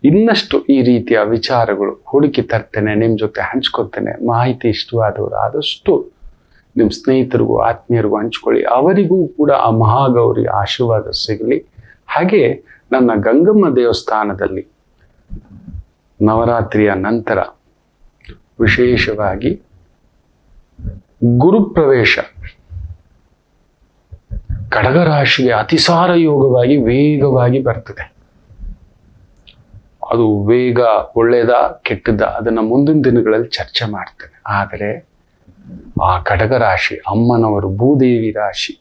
ಇನ್ನಷ್ಟು ಈ ರೀತಿಯ ವಿಚಾರಗಳು ಹುಡುಕಿ ತರ್ತೇನೆ, ನಿಮ್ಮ ಜೊತೆ ಹಂಚ್ಕೊತೇನೆ. ಮಾಹಿತಿ ಇಷ್ಟವಾದವರು ಆದಷ್ಟು ನಿಮ್ಮ ಸ್ನೇಹಿತರಿಗೂ ಆತ್ಮೀಯರಿಗೂ ಹಂಚ್ಕೊಳ್ಳಿ. ಅವರಿಗೂ ಕೂಡ ಆ ಮಹಾಗೌರಿ ಆಶೀರ್ವಾದ ಸಿಗಲಿ. ಹಾಗೆ ನನ್ನ ಗಂಗಮ್ಮ ದೇವಸ್ಥಾನದಲ್ಲಿ ನವರಾತ್ರಿಯ ನಂತರ ವಿಶೇಷವಾಗಿ ಗುರುಪ್ರವೇಶ ಕಡಗರಾಶಿಗೆ ಅತಿಸಾರ ಯೋಗವಾಗಿ ವೇಗವಾಗಿ ಬರ್ತದೆ. ಅದು ವೇಗ ಒಳ್ಳೇದ ಕೆಟ್ಟದ ಅದನ್ನ ಮುಂದಿನ ದಿನಗಳಲ್ಲಿ ಚರ್ಚೆ ಮಾಡ್ತೇನೆ. ಆದರೆ ಆ ಕಟಕ ರಾಶಿ ಅಮ್ಮನವರು ಭೂದೇವಿ ರಾಶಿ,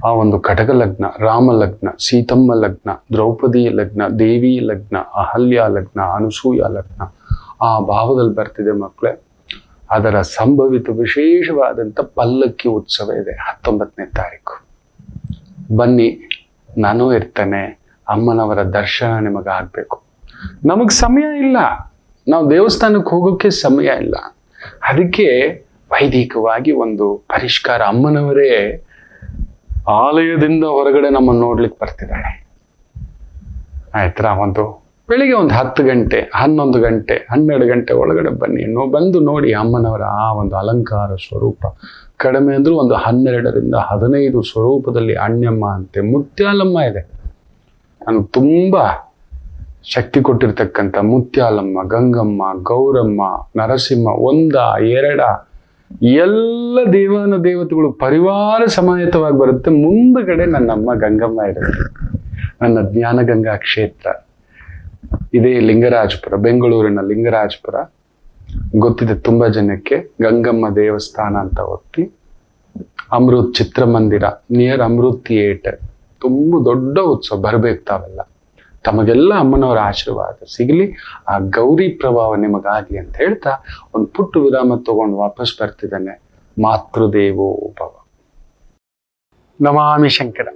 ಆ ಒಂದು ಕಟಕ ಲಗ್ನ, ರಾಮ ಲಗ್ನ, ಸೀತಮ್ಮ ಲಗ್ನ, ದ್ರೌಪದಿ ಲಗ್ನ, ದೇವಿ ಲಗ್ನ, ಅಹಲ್ಯ ಲಗ್ನ, ಅನಸೂಯ ಲಗ್ನ ಆ ಭಾವದಲ್ಲಿ ಬರ್ತಿದೆ ಮಕ್ಕಳೇ. ಅದರ ಸಂಭವಿತ ವಿಶೇಷವಾದಂಥ ಪಲ್ಲಕ್ಕಿ ಉತ್ಸವ ಇದೆ 19ನೇ ತಾರೀಕು. ಬನ್ನಿ, ನಾನು ಇರ್ತೇನೆ. ಅಮ್ಮನವರ ದರ್ಶನ ನಿಮಗಾಗಬೇಕು. ನಮಗೆ ಸಮಯ ಇಲ್ಲ, ನಾವು ದೇವಸ್ಥಾನಕ್ಕೆ ಹೋಗೋಕ್ಕೆ ಸಮಯ ಇಲ್ಲ. ಅದಕ್ಕೆ ವೈದಿಕವಾಗಿ ಒಂದು ಪರಿಷ್ಕಾರ. ಅಮ್ಮನವರೇ ಆಲಯದಿಂದ ಹೊರಗಡೆ ನಮ್ಮನ್ನು ನೋಡ್ಲಿಕ್ಕೆ ಬರ್ತಿದ್ದಾಳೆ. ಆಯ್ತಾ? ಬೆಳಿಗ್ಗೆ 10 ಗಂಟೆ, 11 ಗಂಟೆ, 12 ಗಂಟೆ ಒಳಗಡೆ ಬನ್ನಿ. ಬಂದು ನೋಡಿ ಅಮ್ಮನವರ ಆ ಒಂದು ಅಲಂಕಾರ ಸ್ವರೂಪ. ಕಡಿಮೆ ಅಂದ್ರೂ 12ರಿಂದ 15 ಸ್ವರೂಪದಲ್ಲಿ ಅಣ್ಣಮ್ಮ ಅಂತೆ ಮುತ್ಯಾಲಮ್ಮ ಇದೆ. ನನಗೆ ತುಂಬಾ ಶಕ್ತಿ ಕೊಟ್ಟಿರ್ತಕ್ಕಂಥ ಮುತ್ಯಾಲಮ್ಮ, ಗಂಗಮ್ಮ, ಗೌರಮ್ಮ, ನರಸಿಂಹ, 1, 2 ಎಲ್ಲ ದೇವಾನ ದೇವತೆಗಳು ಪರಿವಾರ ಸಮಾಹಿತವಾಗಿ ಬರುತ್ತೆ. ಮುಂದುಗಡೆ ನನ್ನಮ್ಮ ಗಂಗಮ್ಮ ಇರುತ್ತೆ. ನನ್ನ ಜ್ಞಾನಗಂಗಾ ಕ್ಷೇತ್ರ ಇದೇ ಲಿಂಗರಾಜಪುರ, ಬೆಂಗಳೂರಿನ ಲಿಂಗರಾಜಪುರ ಗೊತ್ತಿದೆ ತುಂಬಾ ಜನಕ್ಕೆ. ಗಂಗಮ್ಮ ದೇವಸ್ಥಾನ ಅಂತ ಒತ್ತಿ ಅಮೃತ್ ಚಿತ್ರಮಂದಿರ ನಿಯರ್ ಅಮೃತ್ ಥಿಯೇಟರ್. ತುಂಬ ದೊಡ್ಡ ಉತ್ಸವ, ಬರಬೇಕು ತಾವೆಲ್ಲ. ತಮಗೆಲ್ಲ ಅಮ್ಮನವರ ಆಶೀರ್ವಾದ ಸಿಗಲಿ, ಆ ಗೌರಿ ಪ್ರಭಾವ ನಿಮಗಾಗಲಿ ಅಂತ ಹೇಳ್ತಾ ಒಂದು ಪುಟ್ಟ ವಿರಾಮ ತಗೊಂಡು ವಾಪಸ್ ಬರ್ತಿದ್ದಾನೆ. ಮಾತೃದೇವೋ ಭವ. ನಮಾಮಿ ಶಂಕರ.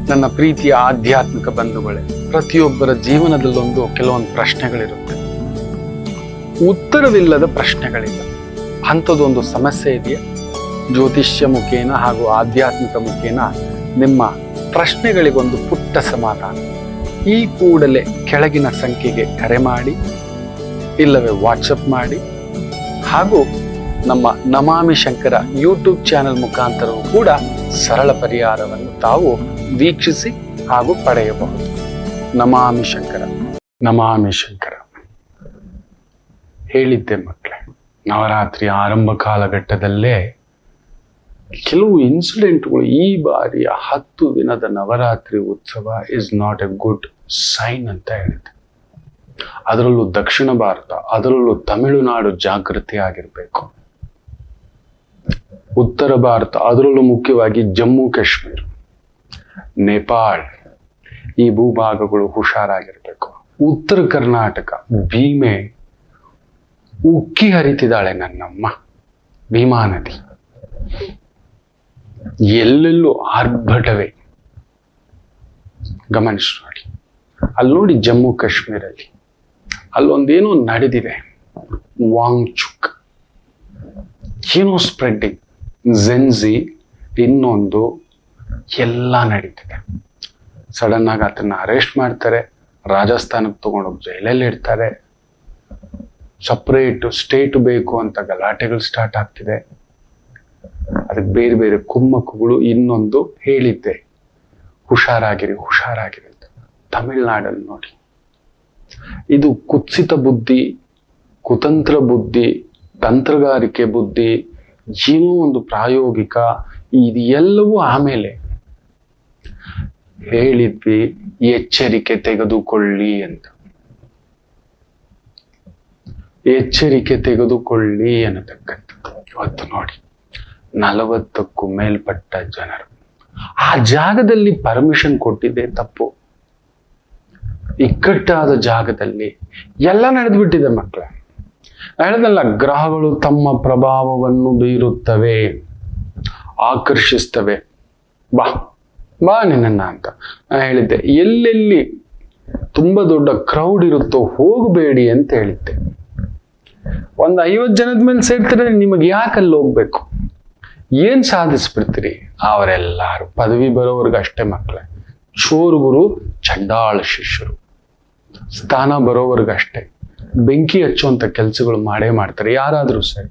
ನನ್ನ ಪ್ರೀತಿಯ ಆಧ್ಯಾತ್ಮಿಕ ಬಂಧುಗಳೇ, ಪ್ರತಿಯೊಬ್ಬರ ಜೀವನದಲ್ಲೊಂದು ಕೆಲವೊಂದು ಪ್ರಶ್ನೆಗಳಿರುತ್ತೆ. ಉತ್ತರವಿಲ್ಲದ ಪ್ರಶ್ನೆಗಳಿಲ್ಲ. ಅಂಥದ್ದೊಂದು ಸಮಸ್ಯೆ ಇದೆಯಾ? ಜ್ಯೋತಿಷ್ಯ ಮುಖೇನ ಹಾಗೂ ಆಧ್ಯಾತ್ಮಿಕ ಮುಖೇನ ನಿಮ್ಮ ಪ್ರಶ್ನೆಗಳಿಗೊಂದು ಪುಟ್ಟ ಸಮಾಧಾನ. ಈ ಕೂಡಲೇ ಕೆಳಗಿನ ಸಂಖ್ಯೆಗೆ ಕರೆ ಮಾಡಿ, ಇಲ್ಲವೇ ವಾಟ್ಸಪ್ ಮಾಡಿ, ಹಾಗೂ ನಮ್ಮ ನಮಾಮಿ ಶಂಕರ ಯೂಟ್ಯೂಬ್ ಚಾನೆಲ್ ಮುಖಾಂತರವೂ ಕೂಡ ಸರಳ ಪರಿಹಾರವನ್ನು ತಾವು ವೀಕ್ಷಿಸಿ ಹಾಗೂ ಪಡೆಯಬಹುದು. ನಮಾಮಿ ಶಂಕರ. ನಮಾಮಿ ಶಂಕರ. ಹೇಳಿದ್ದೆ ಮಕ್ಕಳೇ, ನವರಾತ್ರಿ ಆರಂಭ ಕಾಲಘಟ್ಟದಲ್ಲೇ ಕೆಲವು ಇನ್ಸಿಡೆಂಟ್ಗಳು. ಈ ಬಾರಿಯ 10 ದಿನದ ನವರಾತ್ರಿ ಉತ್ಸವ is not a good sign ಅಂತ ಹೇಳಿದೆ. ಅದರಲ್ಲೂ ದಕ್ಷಿಣ ಭಾರತ, ಅದರಲ್ಲೂ ತಮಿಳುನಾಡು ಜಾಗೃತಿ ಆಗಿರಬೇಕು. ಉತ್ತರ ಭಾರತ, ಅದರಲ್ಲೂ ಮುಖ್ಯವಾಗಿ ಜಮ್ಮು ಕಾಶ್ಮೀರ, ನೇಪಾಳ್, ಈ ಭೂಭಾಗಗಳು ಹುಷಾರಾಗಿರ್ಬೇಕು. ಉತ್ತರ ಕರ್ನಾಟಕ, ಭೀಮೆ ಉಕ್ಕಿ ಹರಿತಿದ್ದಾಳೆ ನನ್ನಮ್ಮ. ಭೀಮಾ ನದಿ ಎಲ್ಲೆಲ್ಲೂ ಆರ್ಭಟವೇ. ಗಮನಿಸಿ ನೋಡಿ. ಅಲ್ಲಿ ನೋಡಿ ಜಮ್ಮು ಕಾಶ್ಮೀರಲ್ಲಿ ಅಲ್ಲೊಂದೇನೋ ನಡೆದಿದೆ. ವಾಂಗ್ಚುಕ್ ಏನೋ ಸ್ಪ್ರೆಡ್ಡಿಂಗ್, ಝೆನ್ಜಿ, ಇನ್ನೊಂದು ಎಲ್ಲ ನಡೀತಿದೆ. ಸಡನ್ ಆಗಿ ಅದನ್ನ ಅರೆಸ್ಟ್ ಮಾಡ್ತಾರೆ, ರಾಜಸ್ಥಾನಕ್ಕೆ ತಗೊಂಡೋಗಿ ಜೈಲಲ್ಲಿ ಇಡ್ತಾರೆ. ಸಪ್ರೇಟ್ ಸ್ಟೇಟ್ ಬೇಕು ಅಂತ ಗಲಾಟೆಗಳು ಸ್ಟಾರ್ಟ್ ಆಗ್ತಿದೆ. ಅದಕ್ಕೆ ಬೇರೆ ಬೇರೆ ಕುಮ್ಮಕ್ಕುಗಳು. ಇನ್ನೊಂದು ಹೇಳಿದ್ದೆ, ಹುಷಾರಾಗಿರಿ ಹುಷಾರಾಗಿರಿ ಅಂತ. ತಮಿಳ್ನಾಡಲ್ಲಿ ನೋಡಿ, ಇದು ಕುತ್ಸಿತ ಬುದ್ಧಿ, ಕುತಂತ್ರ ಬುದ್ಧಿ, ತಂತ್ರಗಾರಿಕೆ ಬುದ್ಧಿ, ಏನೋ ಒಂದು ಪ್ರಾಯೋಗಿಕ, ಇದು ಎಲ್ಲವೂ ಆಮೇಲೆ. ಹೇಳಿದ್ವಿ ಎಚ್ಚರಿಕೆ ತೆಗೆದುಕೊಳ್ಳಿ ಅಂತ. ಎಚ್ಚರಿಕೆ ತೆಗೆದುಕೊಳ್ಳಿ ಅನ್ನತಕ್ಕಂಥದ್ದು. ಇವತ್ತು ನೋಡಿ 40ಕ್ಕೂ ಮೇಲ್ಪಟ್ಟ ಜನರು ಆ ಜಾಗದಲ್ಲಿ ಪರ್ಮಿಷನ್ ಕೊಟ್ಟಿದ್ದೆ ತಪ್ಪು. ಇಕ್ಕಟ್ಟಾದ ಜಾಗದಲ್ಲಿ ಎಲ್ಲ ನಡೆದ್ಬಿಟ್ಟಿದೆ ಮಕ್ಕಳೇ. ಹೇಳಿದಲ್ಲ, ಗ್ರಹಗಳು ತಮ್ಮ ಪ್ರಭಾವವನ್ನು ಬೀರುತ್ತವೆ, ಆಕರ್ಷಿಸ್ತವೆ. ಬಾ ಬಾ ನಿನ್ನ ಅಂತ ನಾನು ಹೇಳಿದ್ದೆ. ಎಲ್ಲೆಲ್ಲಿ ತುಂಬಾ ದೊಡ್ಡ ಕ್ರೌಡ್ ಇರುತ್ತೋ ಹೋಗಬೇಡಿ ಅಂತ ಹೇಳಿದ್ದೆ. ಒಂದು 50 ಜನದ ಮೇಲೆ ಸೇರ್ತಾರೆ, ನಿಮಗೆ ಯಾಕಲ್ಲಿ ಹೋಗ್ಬೇಕು? ಏನ್ ಸಾಧಿಸ್ಬಿಡ್ತೀರಿ? ಅವರೆಲ್ಲರೂ ಪದವಿ ಬರೋವರೆಗೂ ಅಷ್ಟೇ ಮಕ್ಕಳೇ. ಚೋರುಗುರು ಚಂಡಾಳ ಶಿಷ್ಯರು. ಸ್ಥಾನ ಬರೋವರೆಗೂ ಅಷ್ಟೇ. ಬೆಂಕಿ ಹಚ್ಚುವಂತ ಕೆಲಸಗಳು ಮಾಡೇ ಮಾಡ್ತಾರೆ ಯಾರಾದ್ರೂ ಸರಿ.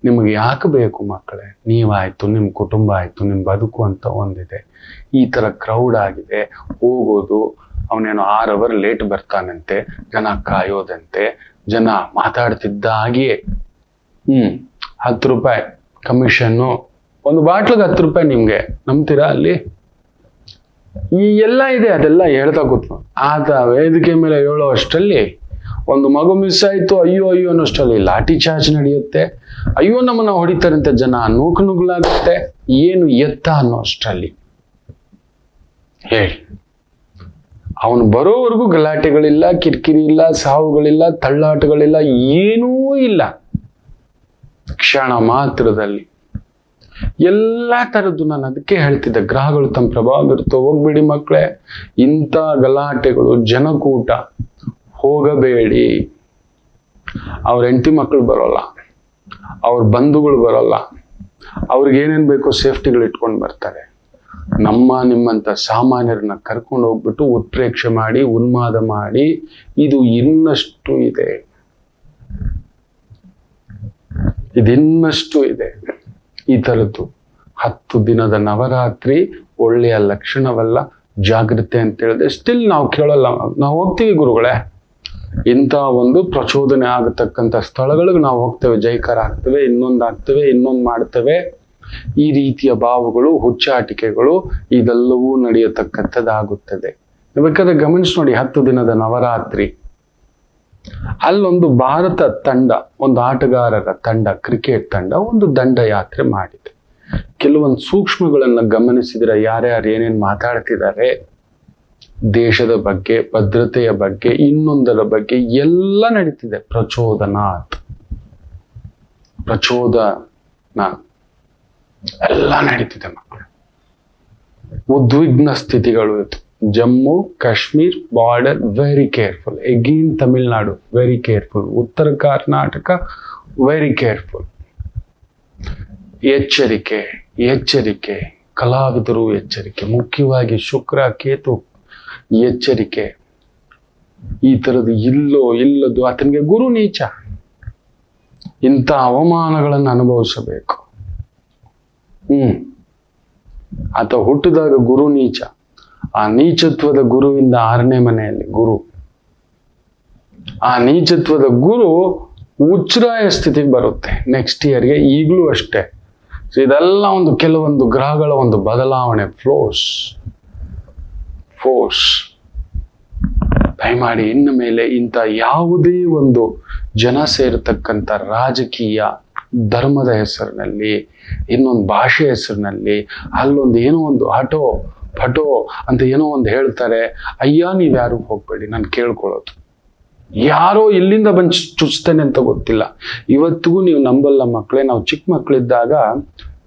ನಿಮಗೆ ಯಾಕೆ ಬೇಕು ಮಕ್ಕಳೇ? ನೀವಾಯ್ತು, ನಿಮ್ಮ ಕುಟುಂಬ ಆಯ್ತು, ನಿಮ್ಮ ಬದುಕು ಅಂತ ಒಂದಿದೆ. ಈ ತರ ಕ್ರೌಡ್ ಆಗಿದೆ, ಹೋಗೋದು, ಅವನೇನೋ 6 ಅವರ್ ಲೇಟ್ ಬರ್ತಾನಂತೆ, ಜನ ಕಾಯೋದಂತೆ, ಜನ ಮಾತಾಡ್ತಿದ್ದಾಗಿಯೇ 10 ರೂಪಾಯಿ ಕಮಿಷನ್ನು, ಒಂದು ಬಾಟ್ಲಿಗೆ 10 ರೂಪಾಯಿ ನಿಮ್ಗೆ, ನಂಬ್ತೀರಾ? ಅಲ್ಲಿ ಈ ಎಲ್ಲ ಇದೆ. ಅದೆಲ್ಲ ಹೇಳ್ತಾ ಕೂತ್ನು ಆತ ವೇದಿಕೆ ಮೇಲೆ ಹೇಳೋ ಅಷ್ಟರಲ್ಲಿ ಒಂದು ಮಗು ಮಿಸ್ ಆಯ್ತು, ಅಯ್ಯೋ ಅಯ್ಯೋ ಅನ್ನೋಷ್ಟರಲ್ಲಿ ಲಾಠಿ ಚಾರ್ಜ್ ನಡೆಯುತ್ತೆ. ಅಯ್ಯೋ ನಮ್ಮನ್ನ ಹೊಡಿತಾರಂತೆ ಜನ, ನೂಕುನುಗ್ಲಾಗುತ್ತೆ, ಏನು ಎತ್ತ ಅನ್ನೋ ಅಷ್ಟರಲ್ಲಿ ಹೇಳಿ. ಅವನು ಬರೋವರೆಗೂ ಗಲಾಟೆಗಳಿಲ್ಲ, ಕಿರಿಕಿರಿ ಇಲ್ಲ, ಸಾವುಗಳಿಲ್ಲ, ತಳ್ಳಾಟಗಳಿಲ್ಲ, ಏನೂ ಇಲ್ಲ. ಕ್ಷಣ ಮಾತ್ರದಲ್ಲಿ ಎಲ್ಲ ತರದ್ದು. ನಾನು ಅದಕ್ಕೆ ಹೇಳ್ತಿದ್ದೆ, ಗ್ರಹಗಳು ತಮ್ಮ ಪ್ರಭಾವ ಬೀರುತ್ತೋ ಹೋಗ್ಬೇಡಿ ಮಕ್ಕಳೇ. ಇಂಥ ಗಲಾಟೆಗಳು, ಜನಕೂಟ ಹೋಗಬೇಡಿ. ಅವ್ರ ಹೆಂಡತಿ ಮಕ್ಕಳು ಬರೋಲ್ಲ, ಅವ್ರ ಬಂಧುಗಳು ಬರೋಲ್ಲ, ಅವ್ರಿಗೆ ಏನೇನ್ ಬೇಕೋ ಸೇಫ್ಟಿಗಳು ಇಟ್ಕೊಂಡು ಬರ್ತಾರೆ. ನಿಮ್ಮಂತ ಸಾಮಾನ್ಯರನ್ನ ಕರ್ಕೊಂಡು ಹೋಗ್ಬಿಟ್ಟು ಉತ್ಪ್ರೇಕ್ಷೆ ಮಾಡಿ, ಉನ್ಮಾದ ಮಾಡಿ, ಇದು ಇನ್ನಷ್ಟು ಇದೆ, ಇದಿನ್ನಷ್ಟು ಇದೆ. ಈ ತರದ್ದು 10 ದಿನದ ನವರಾತ್ರಿ ಒಳ್ಳೆಯ ಲಕ್ಷಣವಲ್ಲ, ಜಾಗ್ರತೆ ಅಂತ ಹೇಳಿದ್ರೆ ಸ್ಟಿಲ್ ನಾವು ಕೇಳಲ್ಲ. ನಾವು ಹೋಗ್ತೀವಿ ಗುರುಗಳೇ, ಇಂಥ ಒಂದು ಪ್ರಚೋದನೆ ಆಗತಕ್ಕಂಥ ಸ್ಥಳಗಳಿಗೆ ನಾವು ಹೋಗ್ತೇವೆ, ಜೈಕಾರ ಹಾಕ್ತೇವೆ, ಇನ್ನೊಂದು ಮಾಡ್ತೇವೆ. ಈ ರೀತಿಯ ಭಾವಗಳು, ಹುಚ್ಚಾಟಿಕೆಗಳು ಇದೆಲ್ಲವೂ ನಡೆಯತಕ್ಕಂಥದ್ದಾಗುತ್ತದೆ. ಬೇಕಾದ್ರೆ ಗಮನಿಸಿ ನೋಡಿ, 10 ದಿನದ ನವರಾತ್ರಿ ಅಲ್ಲೊಂದು ಭಾರತ ತಂಡ, ಒಂದು ಆಟಗಾರರ ತಂಡ, ಕ್ರಿಕೆಟ್ ತಂಡ ಒಂದು ದಂಡಯಾತ್ರೆ ಮಾಡಿದೆ. ಕೆಲವೊಂದು ಸೂಕ್ಷ್ಮಗಳನ್ನ ಗಮನಿಸಿದ್ರೆ ಯಾರ್ಯಾರು ಏನೇನ್ ಮಾತಾಡ್ತಿದ್ದಾರೆ, ದೇಶದ ಬಗ್ಗೆ, ಭದ್ರತೆಯ ಬಗ್ಗೆ, ಇನ್ನೊಂದರ ಬಗ್ಗೆ ಎಲ್ಲ ನಡೀತಿದೆ. ಪ್ರಚೋದನ ಎಲ್ಲ ನಡೀತಿದೆ ಮಕ್ಕಳು. ಉದ್ವಿಗ್ನ ಸ್ಥಿತಿಗಳು ಇತ್ತು. Jammu Kashmir border very careful. Again Tamil Nadu very careful. ಉತ್ತರ ಕರ್ನಾಟಕ ವೆರಿ ಕೇರ್ಫುಲ್. ಎಚ್ಚರಿಕೆ. ಕಲಾವಿದರು ಎಚ್ಚರಿಕೆ. ಮುಖ್ಯವಾಗಿ ಶುಕ್ರ ಕೇತು ಎಚ್ಚರಿಕೆ. ಈ ತರದ್ದು ಇಲ್ಲದು ಆತನಿಗೆ ಗುರು ನೀಚ. ಇಂಥ ಅವಮಾನಗಳನ್ನು ಅನುಭವಿಸಬೇಕು. ಆತ ಹುಟ್ಟಿದಾಗ ಗುರು ನೀಚ. ಆ ನೀಚತ್ವದ ಗುರುವಿಂದ 6ನೇ ಮನೆಯಲ್ಲಿ ಗುರು. ಆ ನೀಚತ್ವದ ಗುರು ಉಚ್ಛ್ರಾಯ ಸ್ಥಿತಿಗೆ ಬರುತ್ತೆ ನೆಕ್ಸ್ಟ್ ಇಯರ್ಗೆ. ಈಗಲೂ ಅಷ್ಟೇ. ಇದೆಲ್ಲ ಕೆಲವೊಂದು ಗ್ರಹಗಳ ಒಂದು ಬದಲಾವಣೆ. ಫೋರ್ಸ್ ದಯಮಾಡಿ ಇನ್ನು ಮೇಲೆ ಇಂಥ ಯಾವುದೇ ಒಂದು ಜನ ಸೇರತಕ್ಕಂಥ ರಾಜಕೀಯ, ಧರ್ಮದ ಹೆಸರಿನಲ್ಲಿ, ಇನ್ನೊಂದು ಭಾಷೆ ಹೆಸರಿನಲ್ಲಿ, ಏನೋ ಒಂದು ಪಟೋ ಅಂತ ಏನೋ ಒಂದು ಹೇಳ್ತಾರೆ. ಅಯ್ಯ, ನೀವ್ಯಾರು ಹೋಗ್ಬೇಡಿ, ನಾನು ಕೇಳ್ಕೊಳ್ಳೋದು. ಯಾರೋ ಎಲ್ಲಿಂದ ಬಂದು ಚುಚ್ತಾನೆ ಅಂತ ಗೊತ್ತಿಲ್ಲ. ಇವತ್ತಿಗೂ ನೀವು ನಂಬಲ್ಲ ಮಕ್ಕಳೇ, ನಾವು ಚಿಕ್ಕ ಮಕ್ಕಳಿದ್ದಾಗ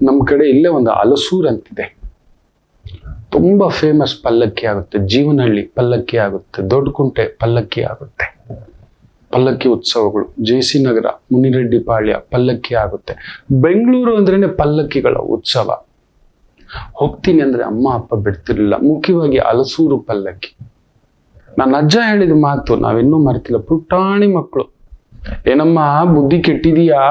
ನಮ್ಮ ಕಡೆ ಇಲ್ಲೇ ಒಂದು ಹಲಸೂರು ಅಂತಿದೆ, ತುಂಬಾ ಫೇಮಸ್. ಪಲ್ಲಕ್ಕಿ ಆಗುತ್ತೆ. ಜೀವನಹಳ್ಳಿ ಪಲ್ಲಕ್ಕಿ ಆಗುತ್ತೆ. ದೊಡ್ಡಕುಂಟೆ ಪಲ್ಲಕ್ಕಿ ಆಗುತ್ತೆ. ಪಲ್ಲಕ್ಕಿ ಉತ್ಸವಗಳು. ಜೆಸಿ ನಗರ, ಮುನಿರೆಡ್ಡಿ ಪಾಳ್ಯ ಪಲ್ಲಕ್ಕಿ ಆಗುತ್ತೆ. ಬೆಂಗಳೂರು ಅಂದ್ರೇನೆ ಪಲ್ಲಕ್ಕಿಗಳ ಉತ್ಸವ. ಹೋಗ್ತೀನಿ ಅಂದ್ರೆ ಅಮ್ಮ ಅಪ್ಪ ಬಿಡ್ತಿರ್ಲಿಲ್ಲ. ಮುಖ್ಯವಾಗಿ ಹಲಸೂರು ಪಲ್ಲಕ್ಕಿ. ನನ್ನ ಅಜ್ಜ ಹೇಳಿದ ಮಾತು ನಾವಿನ್ನೂ ಮರ್ತಿಲ್ಲ. ಪುಟ್ಟಾಣಿ ಮಕ್ಕಳು, ಏನಮ್ಮ ಬುದ್ಧಿ ಕೆಟ್ಟಿದೀಯಾ?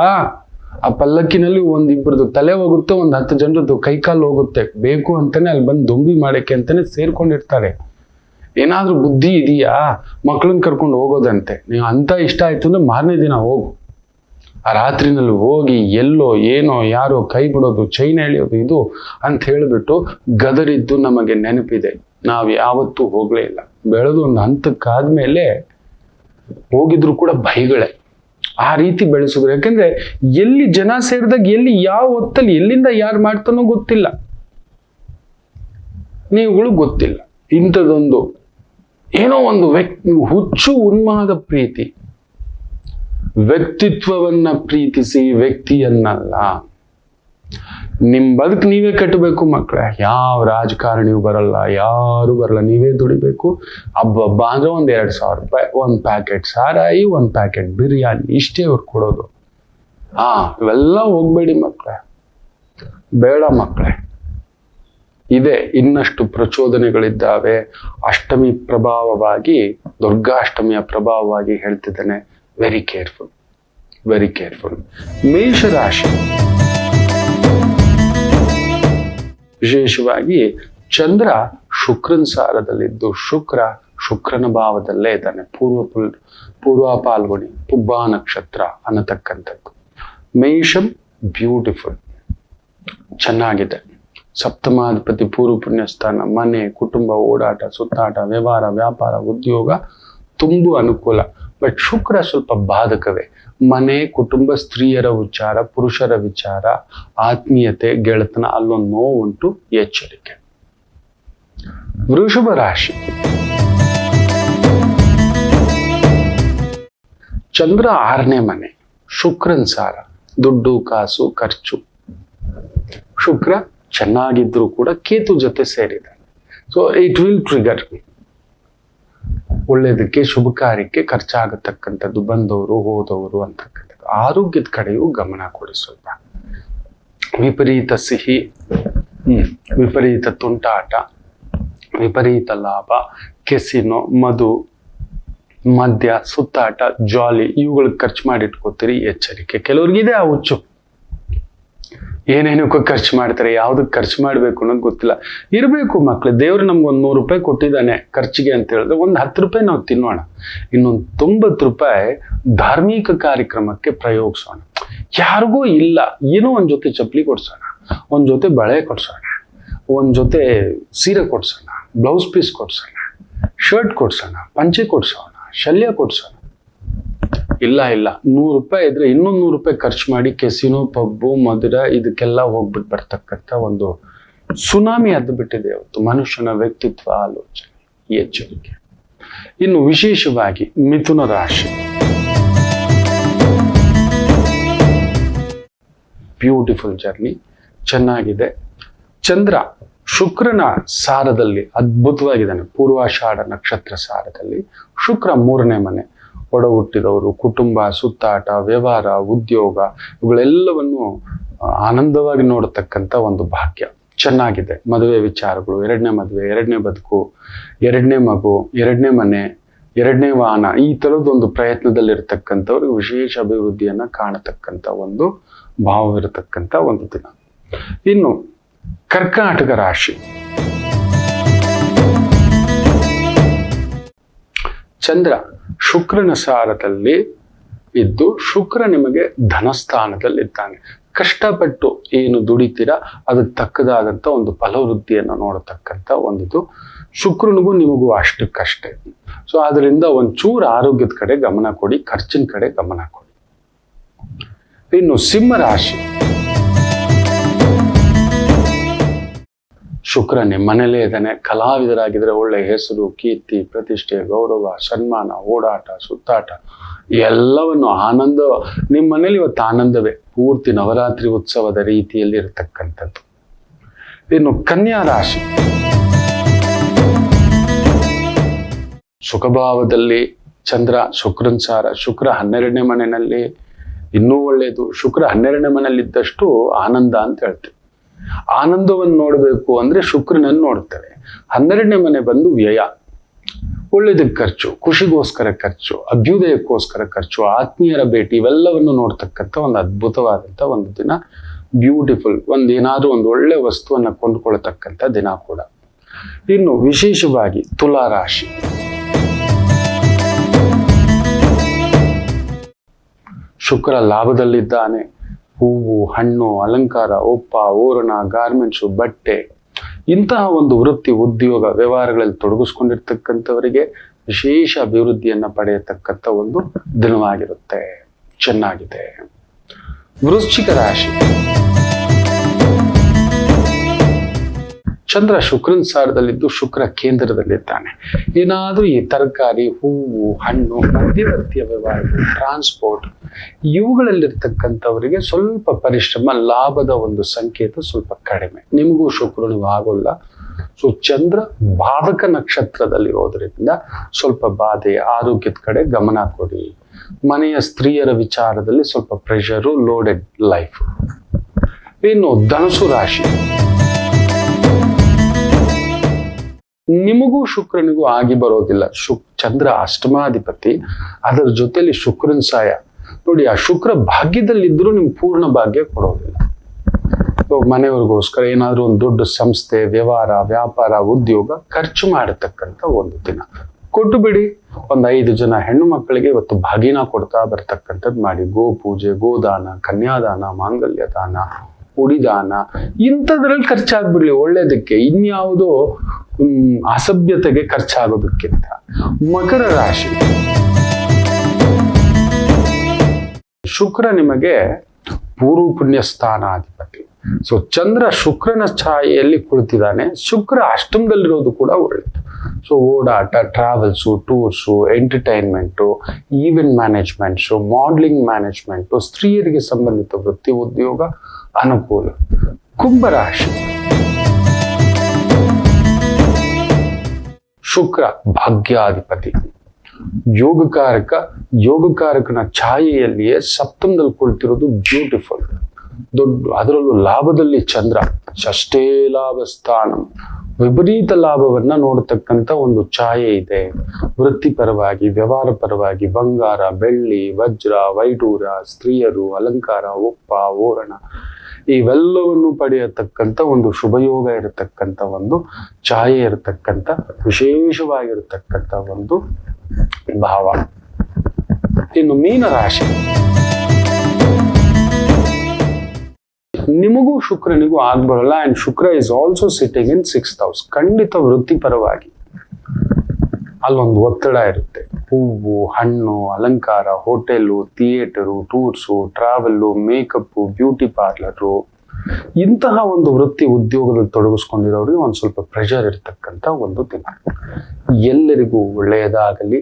ಆ ಪಲ್ಲಕ್ಕಿನಲ್ಲಿ 1-2 ತಲೆ ಹೋಗುತ್ತೆ, 10 ಜನರದ್ದು ಕೈಕಾಲು ಹೋಗುತ್ತೆ. ಬೇಕು ಅಂತಾನೆ ಅಲ್ಲಿ ಬಂದು ದೊಂಬಿ ಮಾಡಕ್ಕೆ ಅಂತಾನೆ ಸೇರ್ಕೊಂಡಿರ್ತಾರೆ. ಏನಾದ್ರೂ ಬುದ್ಧಿ ಇದೆಯಾ? ಮಕ್ಕಳನ್ನ ಕರ್ಕೊಂಡು ಹೋಗೋದಂತೆ. ನೀವು ಅಂತ ಇಷ್ಟ ಆಯ್ತು ಅಂದ್ರೆ ಮಾರನೇ ದಿನ ಹೋಗು. ಆ ರಾತ್ರಿನಲ್ಲಿ ಹೋಗಿ ಎಲ್ಲೋ ಏನೋ ಯಾರೋ ಕೈ ಬಿಡೋದು, ಚೈನ್ ಎಳೆಯೋದು, ಇದು ಅಂತ ಹೇಳಿಬಿಟ್ಟು ಗದರಿದ್ದು ನಮಗೆ ನೆನಪಿದೆ. ನಾವು ಯಾವತ್ತೂ ಹೋಗಲೇ ಇಲ್ಲ. ಬೆಳೆದು ಒಂದು ಹಂತಕ್ಕಾದ್ಮೇಲೆ ಹೋಗಿದ್ರು ಕೂಡ ಭಯಗಳೇ. ಆ ರೀತಿ ಬೆಳೆಸಿದ್ರು. ಯಾಕಂದ್ರೆ ಎಲ್ಲಿ ಜನ ಸೇರಿದಾಗ ಎಲ್ಲಿ ಯಾವ ಹೊತ್ತಲ್ಲಿ ಎಲ್ಲಿಂದ ಯಾರು ಮಾಡ್ತಾನೋ ಗೊತ್ತಿಲ್ಲ, ನೀವುಗಳು ಗೊತ್ತಿಲ್ಲ. ಇಂಥದ್ದೊಂದು ಏನೋ ಒಂದು ಹುಚ್ಚು ಉನ್ಮಾದ ಪ್ರೀತಿ. ವ್ಯಕ್ತಿತ್ವವನ್ನ ಪ್ರೀತಿಸಿ ವ್ಯಕ್ತಿಯನ್ನಲ್ಲ. ನಿಮ್ ಬದುಕು ನೀವೇ ಕಟ್ಟಬೇಕು ಮಕ್ಕಳೇ. ಯಾವ ರಾಜಕಾರಣಿಯೂ ಬರಲ್ಲ, ಯಾರು ಬರಲ್ಲ. ನೀವೇ ದುಡಿಬೇಕು. ಹಬ್ಬ ಅಂದ್ರೆ ಒಂದ್ 2,000 ರೂಪಾಯಿ, ಒಂದ್ ಪ್ಯಾಕೆಟ್ ಸಾರಾಯಿ, ಒಂದ್ ಪ್ಯಾಕೆಟ್ ಬಿರಿಯಾನಿ, ಇಷ್ಟೇ ಅವ್ರು ಕೊಡೋದು. ಇವೆಲ್ಲ ಹೋಗ್ಬೇಡಿ ಮಕ್ಕಳೇ, ಬೇಡ ಮಕ್ಕಳೇ. ಇದೆ ಇನ್ನಷ್ಟು ಪ್ರಚೋದನೆಗಳಿದ್ದಾವೆ. ಅಷ್ಟಮಿ ಪ್ರಭಾವವಾಗಿ, ದುರ್ಗಾಷ್ಟಮಿಯ ಪ್ರಭಾವವಾಗಿ ಹೇಳ್ತಿದ್ದಾನೆ, ವೆರಿ ಕೇರ್ಫುಲ್, ವೆರಿ ಕೇರ್ಫುಲ್. ಮೇಷರಾಶಿ ವಿಶೇಷವಾಗಿ ಚಂದ್ರ ಶುಕ್ರನ ಸಾರದಲ್ಲಿದ್ದು, ಶುಕ್ರನ ಭಾವದಲ್ಲೇ ಇದ್ದಾನೆ. ಪೂರ್ವ ಪಾಲ್ಗುಣಿ, ಪುಬ್ಬ ನಕ್ಷತ್ರ ಅನ್ನತಕ್ಕಂಥದ್ದು. ಮೇಷಂ ಬ್ಯೂಟಿಫುಲ್, ಚೆನ್ನಾಗಿದೆ. ಸಪ್ತಮಾಧಿಪತಿ ಪೂರ್ವ ಪುಣ್ಯಸ್ಥಾನ, ಮನೆ, ಕುಟುಂಬ, ಓಡಾಟ, ಸುತ್ತಾಟ, ವ್ಯವಹಾರ, ವ್ಯಾಪಾರ, ಉದ್ಯೋಗ ತುಂಬ ಅನುಕೂಲ. ಬಟ್ ಶುಕ್ರ ಸ್ವಲ್ಪ ಬಾಧಕವೇ. ಮನೆ, ಕುಟುಂಬ, ಸ್ತ್ರೀಯರ ವಿಚಾರ, ಪುರುಷರ ವಿಚಾರ, ಆತ್ಮೀಯತೆ, ಗೆಳೆತನ, ಅಲ್ಲೊಂದು ನೋವುಂಟು, ಎಚ್ಚರಿಕೆ. ವೃಷಭ ರಾಶಿ ಚಂದ್ರ 6ನೇ ಮನೆ, ಶುಕ್ರನ್ ಸಾರ, ದುಡ್ಡು, ಕಾಸು, ಖರ್ಚು. ಶುಕ್ರ ಚೆನ್ನಾಗಿದ್ರು ಕೂಡ ಕೇತು ಜೊತೆ ಸೇರಿದೆ. So it will trigger. ಒಳ್ಳೇದಕ್ಕೆ, ಶುಭ ಕಾರ್ಯಕ್ಕೆ ಖರ್ಚಾಗತಕ್ಕಂಥದ್ದು, ಬಂದವರು ಹೋದವರು ಅಂತಕ್ಕಂಥದ್ದು. ಆರೋಗ್ಯದ ಕಡೆಯೂ ಗಮನ ಕೊಡಿ ಸ್ವಲ್ಪ. ವಿಪರೀತ ಸಿಹಿ, ವಿಪರೀತ ತುಂಟಾಟ, ವಿಪರೀತ ಲಾಭ, ಕೆಸಿನೋ, ಮಧು, ಮದ್ಯ, ಸುತ್ತಾಟ, ಜಾಲಿ, ಇವುಗಳಿಗೆ ಖರ್ಚು ಮಾಡಿಟ್ಕೋತೀರಿ, ಎಚ್ಚರಿಕೆ. ಕೆಲವ್ರಿಗಿದೆ ಆ ಹುಚ್ಚು, ಏನೇನಕ್ಕೂ ಖರ್ಚು ಮಾಡ್ತಾರೆ, ಯಾವ್ದಕ್ಕೆ ಖರ್ಚು ಮಾಡ್ಬೇಕು ಅನ್ನೋದು ಗೊತ್ತಿಲ್ಲ. ಇರಬೇಕು ಮಕ್ಳು, ದೇವ್ರು ನಮ್ಗೆ ಒಂದು 100 ರೂಪಾಯಿ ಕೊಟ್ಟಿದ್ದಾನೆ ಖರ್ಚಿಗೆ ಅಂತ ಹೇಳಿದ್ರೆ ಒಂದು 10 ರೂಪಾಯಿ ನಾವು ತಿನ್ನೋಣ, ಇನ್ನೊಂದು 90 ರೂಪಾಯಿ ಧಾರ್ಮಿಕ ಕಾರ್ಯಕ್ರಮಕ್ಕೆ ಪ್ರಯೋಗಿಸೋಣ. ಯಾರಿಗೂ ಇಲ್ಲ, ಏನೋ ಒಂದ್ ಜೊತೆ ಚಪ್ಪಲಿ ಕೊಡ್ಸೋಣ, ಒಂದ್ ಜೊತೆ ಬಳೆ ಕೊಡ್ಸೋಣ, ಒಂದ್ ಜೊತೆ ಸೀರೆ ಕೊಡ್ಸೋಣ, ಬ್ಲೌಸ್ ಪೀಸ್ ಕೊಡ್ಸೋಣ, ಶರ್ಟ್ ಕೊಡ್ಸೋಣ, ಪಂಚೆ ಕೊಡ್ಸೋಣ, ಶಲ್ಯ ಕೊಡ್ಸೋಣ. ಇಲ್ಲ 100 ರೂಪಾಯಿ ಇದ್ರೆ ಇನ್ನೊಂದು 100 ರೂಪಾಯಿ ಖರ್ಚು ಮಾಡಿ ಕೆಸಿನೋ, ಪಬ್ಬು, ಮಧುರ ಇದಕ್ಕೆಲ್ಲ ಹೋಗ್ಬಿಟ್ಟು ಬರ್ತಕ್ಕಂಥ ಒಂದು ಸುನಾಮಿ ಎದ್ದು ಬಿಟ್ಟಿದೆ ಇವತ್ತು ಮನುಷ್ಯನ ವ್ಯಕ್ತಿತ್ವ, ಆಲೋಚನೆ, ಎಚ್ಚರಿಕೆ. ಇನ್ನು ವಿಶೇಷವಾಗಿ ಮಿಥುನ ರಾಶಿ ಬ್ಯೂಟಿಫುಲ್ ಜರ್ನಿ, ಚೆನ್ನಾಗಿದೆ. ಚಂದ್ರ ಶುಕ್ರನ ಸಾರದಲ್ಲಿ ಅದ್ಭುತವಾಗಿದ್ದಾನೆ. ಪೂರ್ವಾಷಾಢ ನಕ್ಷತ್ರ ಸಾರದಲ್ಲಿ ಶುಕ್ರ 3ನೇ ಮನೆ, ಒಡ ಹುಟ್ಟಿದವರು, ಕುಟುಂಬ, ಸುತ್ತಾಟ, ವ್ಯವಹಾರ, ಉದ್ಯೋಗ ಇವುಗಳೆಲ್ಲವನ್ನು ಆನಂದವಾಗಿ ನೋಡತಕ್ಕಂಥ ಒಂದು ಭಾಗ್ಯ. ಚೆನ್ನಾಗಿದೆ. ಮದುವೆ ವಿಚಾರಗಳು, 2ನೇ ಮದುವೆ, 2ನೇ ಬದುಕು, 2ನೇ ಮಗು, 2ನೇ ಮನೆ, 2ನೇ ವಾಹನ, ಈ ಥರದ್ದೊಂದು ಪ್ರಯತ್ನದಲ್ಲಿರ್ತಕ್ಕಂಥವ್ರಿಗೆ ವಿಶೇಷ ಅಭಿವೃದ್ಧಿಯನ್ನ ಕಾಣತಕ್ಕಂಥ ಒಂದು ಭಾವವಿರತಕ್ಕಂಥ ಒಂದು ದಿನ. ಇನ್ನು ಕರ್ಕಾಟಕ ರಾಶಿ ಚಂದ್ರ ಶುಕ್ರನ ಸಾರದಲ್ಲಿ ಇದ್ದು, ಶುಕ್ರ ನಿಮಗೆ ಧನಸ್ಥಾನದಲ್ಲಿದ್ದಾನೆ. ಕಷ್ಟಪಟ್ಟು ಏನು ದುಡಿತೀರಾ ಅದಕ್ಕೆ ತಕ್ಕದಾದಂಥ ಒಂದು ಫಲವೃದ್ಧಿಯನ್ನು ನೋಡತಕ್ಕಂಥ ಒಂದಿದು. ಶುಕ್ರನಿಗೂ ನಿಮಗೂ ಅಷ್ಟಕ್ಕಷ್ಟೇ. ಸೊ ಅದರಿಂದ ಒಂಚೂರು ಆರೋಗ್ಯದ ಕಡೆ ಗಮನ ಕೊಡಿ, ಖರ್ಚಿನ ಕಡೆ ಗಮನ ಕೊಡಿ. ಇನ್ನು ಸಿಂಹ ರಾಶಿ ಶುಕ್ರ ನಿಮ್ಮ ಮನೇಲೇ ಇದ್ದಾನೆ. ಕಲಾವಿದರಾಗಿದ್ರೆ ಒಳ್ಳೆ ಹೆಸರು, ಕೀರ್ತಿ, ಪ್ರತಿಷ್ಠೆ, ಗೌರವ, ಸನ್ಮಾನ, ಓಡಾಟ, ಸುತ್ತಾಟ ಎಲ್ಲವನ್ನು ಆನಂದ. ನಿಮ್ಮ ಮನೇಲಿ ಇವತ್ತು ಆನಂದವೇ, ಪೂರ್ತಿ ನವರಾತ್ರಿ ಉತ್ಸವದ ರೀತಿಯಲ್ಲಿ ಇರತಕ್ಕಂಥದ್ದು. ಇನ್ನು ಕನ್ಯಾ ರಾಶಿ ಸುಖಭಾವದಲ್ಲಿ ಚಂದ್ರ ಶುಕ್ರನ್ ಸಾರ. ಶುಕ್ರ 12ನೇ ಮನೆಯಲ್ಲಿ ಇನ್ನೂ ಒಳ್ಳೆಯದು. ಶುಕ್ರ 12ನೇ ಮನೆಯಲ್ಲಿದ್ದಷ್ಟು ಆನಂದ ಅಂತ ಹೇಳ್ತೀವಿ. ಆನಂದವನ್ನು ನೋಡಬೇಕು ಅಂದ್ರೆ ಶುಕ್ರನನ್ನು ನೋಡ್ತೇವೆ. 12ನೇ ಮನೆ ಬಂದು ವ್ಯಯ, ಒಳ್ಳೇದಕ್ಕೆ ಖರ್ಚು, ಖುಷಿಗೋಸ್ಕರ ಖರ್ಚು, ಅಭ್ಯುದಯಕ್ಕೋಸ್ಕರ ಖರ್ಚು, ಆತ್ಮೀಯರ ಭೇಟಿ, ಇವೆಲ್ಲವನ್ನು ನೋಡ್ತಕ್ಕಂಥ ಒಂದು ಅದ್ಭುತವಾದಂಥ ಒಂದು ದಿನ. ಬ್ಯೂಟಿಫುಲ್. ಏನಾದ್ರೂ ಒಂದು ಒಳ್ಳೆ ವಸ್ತುವನ್ನ ಕೊಂಡ್ಕೊಳ್ತಕ್ಕಂಥ ದಿನ ಕೂಡ. ಇನ್ನು ವಿಶೇಷವಾಗಿ ತುಲಾ ರಾಶಿ ಶುಕ್ರ ಲಾಭದಲ್ಲಿದ್ದಾನೆ. ಹೂವು, ಹಣ್ಣು, ಅಲಂಕಾರ, ಒಪ್ಪ, ಓರಣ, ಗಾರ್ಮೆಂಟ್ಸು, ಬಟ್ಟೆ ಇಂತಹ ಒಂದು ವೃತ್ತಿ ಉದ್ಯೋಗ ವ್ಯವಹಾರಗಳಲ್ಲಿ ತೊಡಗಿಸ್ಕೊಂಡಿರ್ತಕ್ಕಂಥವರಿಗೆ ವಿಶೇಷ ಅಭಿವೃದ್ಧಿಯನ್ನ ಪಡೆಯತಕ್ಕಂಥ ಒಂದು ದಿನವಾಗಿರುತ್ತೆ. ಚೆನ್ನಾಗಿದೆ. ವೃಶ್ಚಿಕ ರಾಶಿ. ಚಂದ್ರ ಶುಕ್ರನ ಸಾರದಲ್ಲಿದ್ದು ಶುಕ್ರ ಕೇಂದ್ರದಲ್ಲಿದ್ದಾನೆ. ಏನಾದ್ರೂ ಈ ತರಕಾರಿ, ಹೂವು, ಹಣ್ಣು, ಮಧ್ಯವರ್ತಿಯ ವ್ಯವಹಾರಗಳು, ಟ್ರಾನ್ಸ್ಪೋರ್ಟ್ ಇವುಗಳಲ್ಲಿರ್ತಕ್ಕಂಥವರಿಗೆ ಸ್ವಲ್ಪ ಪರಿಶ್ರಮ, ಲಾಭದ ಒಂದು ಸಂಕೇತ ಸ್ವಲ್ಪ ಕಡಿಮೆ. ನಿಮಗೂ ಶುಕ್ರನಿಗೂ ಆಗೋಲ್ಲ. ಸೊ ಚಂದ್ರ ಬಾಧಕ ನಕ್ಷತ್ರದಲ್ಲಿರೋದ್ರಿಂದ ಸ್ವಲ್ಪ ಬಾಧೆ, ಆರೋಗ್ಯದ ಕಡೆ ಗಮನ ಕೊಡಿ. ಮನೆಯ ಸ್ತ್ರೀಯರ ವಿಚಾರದಲ್ಲಿ ಸ್ವಲ್ಪ ಪ್ರೆಷರು, ಲೋಡೆಡ್ ಲೈಫ್. ಇನ್ನು ಧನುಸು ರಾಶಿ. ನಿಮಗೂ ಶುಕ್ರನಿಗೂ ಆಗಿ ಬರೋದಿಲ್ಲ. ಚಂದ್ರ ಅಷ್ಟಮಾಧಿಪತಿ, ಅದರ ಜೊತೆಲಿ ಶುಕ್ರನ್ ಸಾಯ ನೋಡಿ. ಆ ಶುಕ್ರ ಭಾಗ್ಯದಲ್ಲಿದ್ದರೂ ನಿಮ್ಗೆ ಪೂರ್ಣ ಭಾಗ್ಯ ಕೊಡೋದಿಲ್ಲ. ಮನೆಯವ್ರಿಗೋಸ್ಕರ ಏನಾದ್ರೂ ಒಂದು ದೊಡ್ಡ ಸಂಸ್ಥೆ, ವ್ಯವಹಾರ, ವ್ಯಾಪಾರ, ಉದ್ಯೋಗ ಖರ್ಚು ಮಾಡತಕ್ಕಂಥ ಒಂದು ದಿನ. ಕೊಟ್ಟು ಬಿಡಿ. ಒಂದು 5 ಜನ ಹೆಣ್ಣು ಮಕ್ಕಳಿಗೆ ಇವತ್ತು ಭಾಗಿನ ಕೊಡ್ತಾ ಬರ್ತಕ್ಕಂಥದ್ದು ಮಾಡಿ. ಗೋ ಪೂಜೆ, ಗೋದಾನ, ಕನ್ಯಾದಾನ, ಮಾಂಗಲ್ಯ ದಾನ, ಉಡಿದಾನ ಇಂಥದ್ರಲ್ಲಿ ಖರ್ಚಾಗ್ಬಿಡ್ಲಿ ಒಳ್ಳೇದಕ್ಕೆ. ಇನ್ಯಾವುದೋ ಅಸಭ್ಯತೆಗೆ ಖರ್ಚಾಗೋದಕ್ಕಿಂತ. ಮಕರ ರಾಶಿ. ಶುಕ್ರ ನಿಮಗೆ ಪೂರ್ವ ಪುಣ್ಯ ಸ್ಥಾನಾಧಿಪತಿ. ಸೊ ಚಂದ್ರ ಶುಕ್ರನ ಛಾಯೆಯಲ್ಲಿ ಕುಳಿತಿದ್ದಾನೆ. ಶುಕ್ರ ಅಷ್ಟಮದಲ್ಲಿರೋದು ಕೂಡ ಒಳ್ಳೆಯದು. ಸೊ ಓಡಾಟ, travels, tours, entertainment, event managements, modelling management, ಸ್ತ್ರೀಯರಿಗೆ ಸಂಬಂಧಿತ ವೃತ್ತಿ ಉದ್ಯೋಗ ಅನುಕೂಲ. ಕುಂಭರಾಶಿ. ಶುಕ್ರ ಭಾಗ್ಯಾಧಿಪತಿ, ಯೋಗಕಾರಕನ ಛಾಯೆಯಲ್ಲಿಯೇ ಸಪ್ತಮದಲ್ಲಿ ಕುಳಿತಿರೋದು ಬ್ಯೂಟಿಫುಲ್. ಅದರಲ್ಲೂ ಲಾಭದಲ್ಲಿ ಚಂದ್ರ, ಷಷ್ಠೇ ಲಾಭ ಸ್ಥಾನ, ವಿಪರೀತ ಲಾಭವನ್ನ ನೋಡತಕ್ಕಂಥ ಒಂದು ಛಾಯೆ ಇದೆ. ವೃತ್ತಿಪರವಾಗಿ, ವ್ಯವಹಾರ ಪರವಾಗಿ, ಬಂಗಾರ, ಬೆಳ್ಳಿ, ವಜ್ರ, ವೈಡೂರ, ಸ್ತ್ರೀಯರು, ಅಲಂಕಾರ, ಒಪ್ಪ, ಓರಣ ಇವೆಲ್ಲವನ್ನು ಪಡೆಯತಕ್ಕಂಥ ಒಂದು ಶುಭಯೋಗ ಇರತಕ್ಕಂಥ ಒಂದು ಛಾಯೆ ಇರತಕ್ಕಂಥ ವಿಶೇಷವಾಗಿರತಕ್ಕಂಥ ಒಂದು ಭಾವ. ಇನ್ನು ಮೀನರಾಶಿ. ನಿಮಗೂ ಶುಕ್ರನಿಗೂ ಆಗ್ಬರಲ್ಲ. And Shukra is also sitting in 6th house. ಖಂಡಿತ ವೃತ್ತಿಪರವಾಗಿ ಅಲ್ಲೊಂದು ಒತ್ತಡ ಇರುತ್ತೆ. ಹೂವು, ಹಣ್ಣು, ಅಲಂಕಾರ, hotel, theatre, tours, travel, makeup, beauty parlour ಇಂತಹ ಒಂದು ವೃತ್ತಿ ಉದ್ಯೋಗದಲ್ಲಿ ತೊಡಗಿಸ್ಕೊಂಡಿರೋರಿಗೆ ಒಂದು ಸ್ವಲ್ಪ ಪ್ರೆಷರ್ ಇರ್ತಕ್ಕಂಥ ಒಂದು ದಿನ. ಎಲ್ಲರಿಗೂ ಒಳ್ಳೆಯದಾಗಲಿ.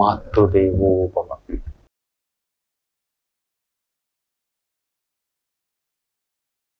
ಮಾತೃದೇವೋ ಭವ.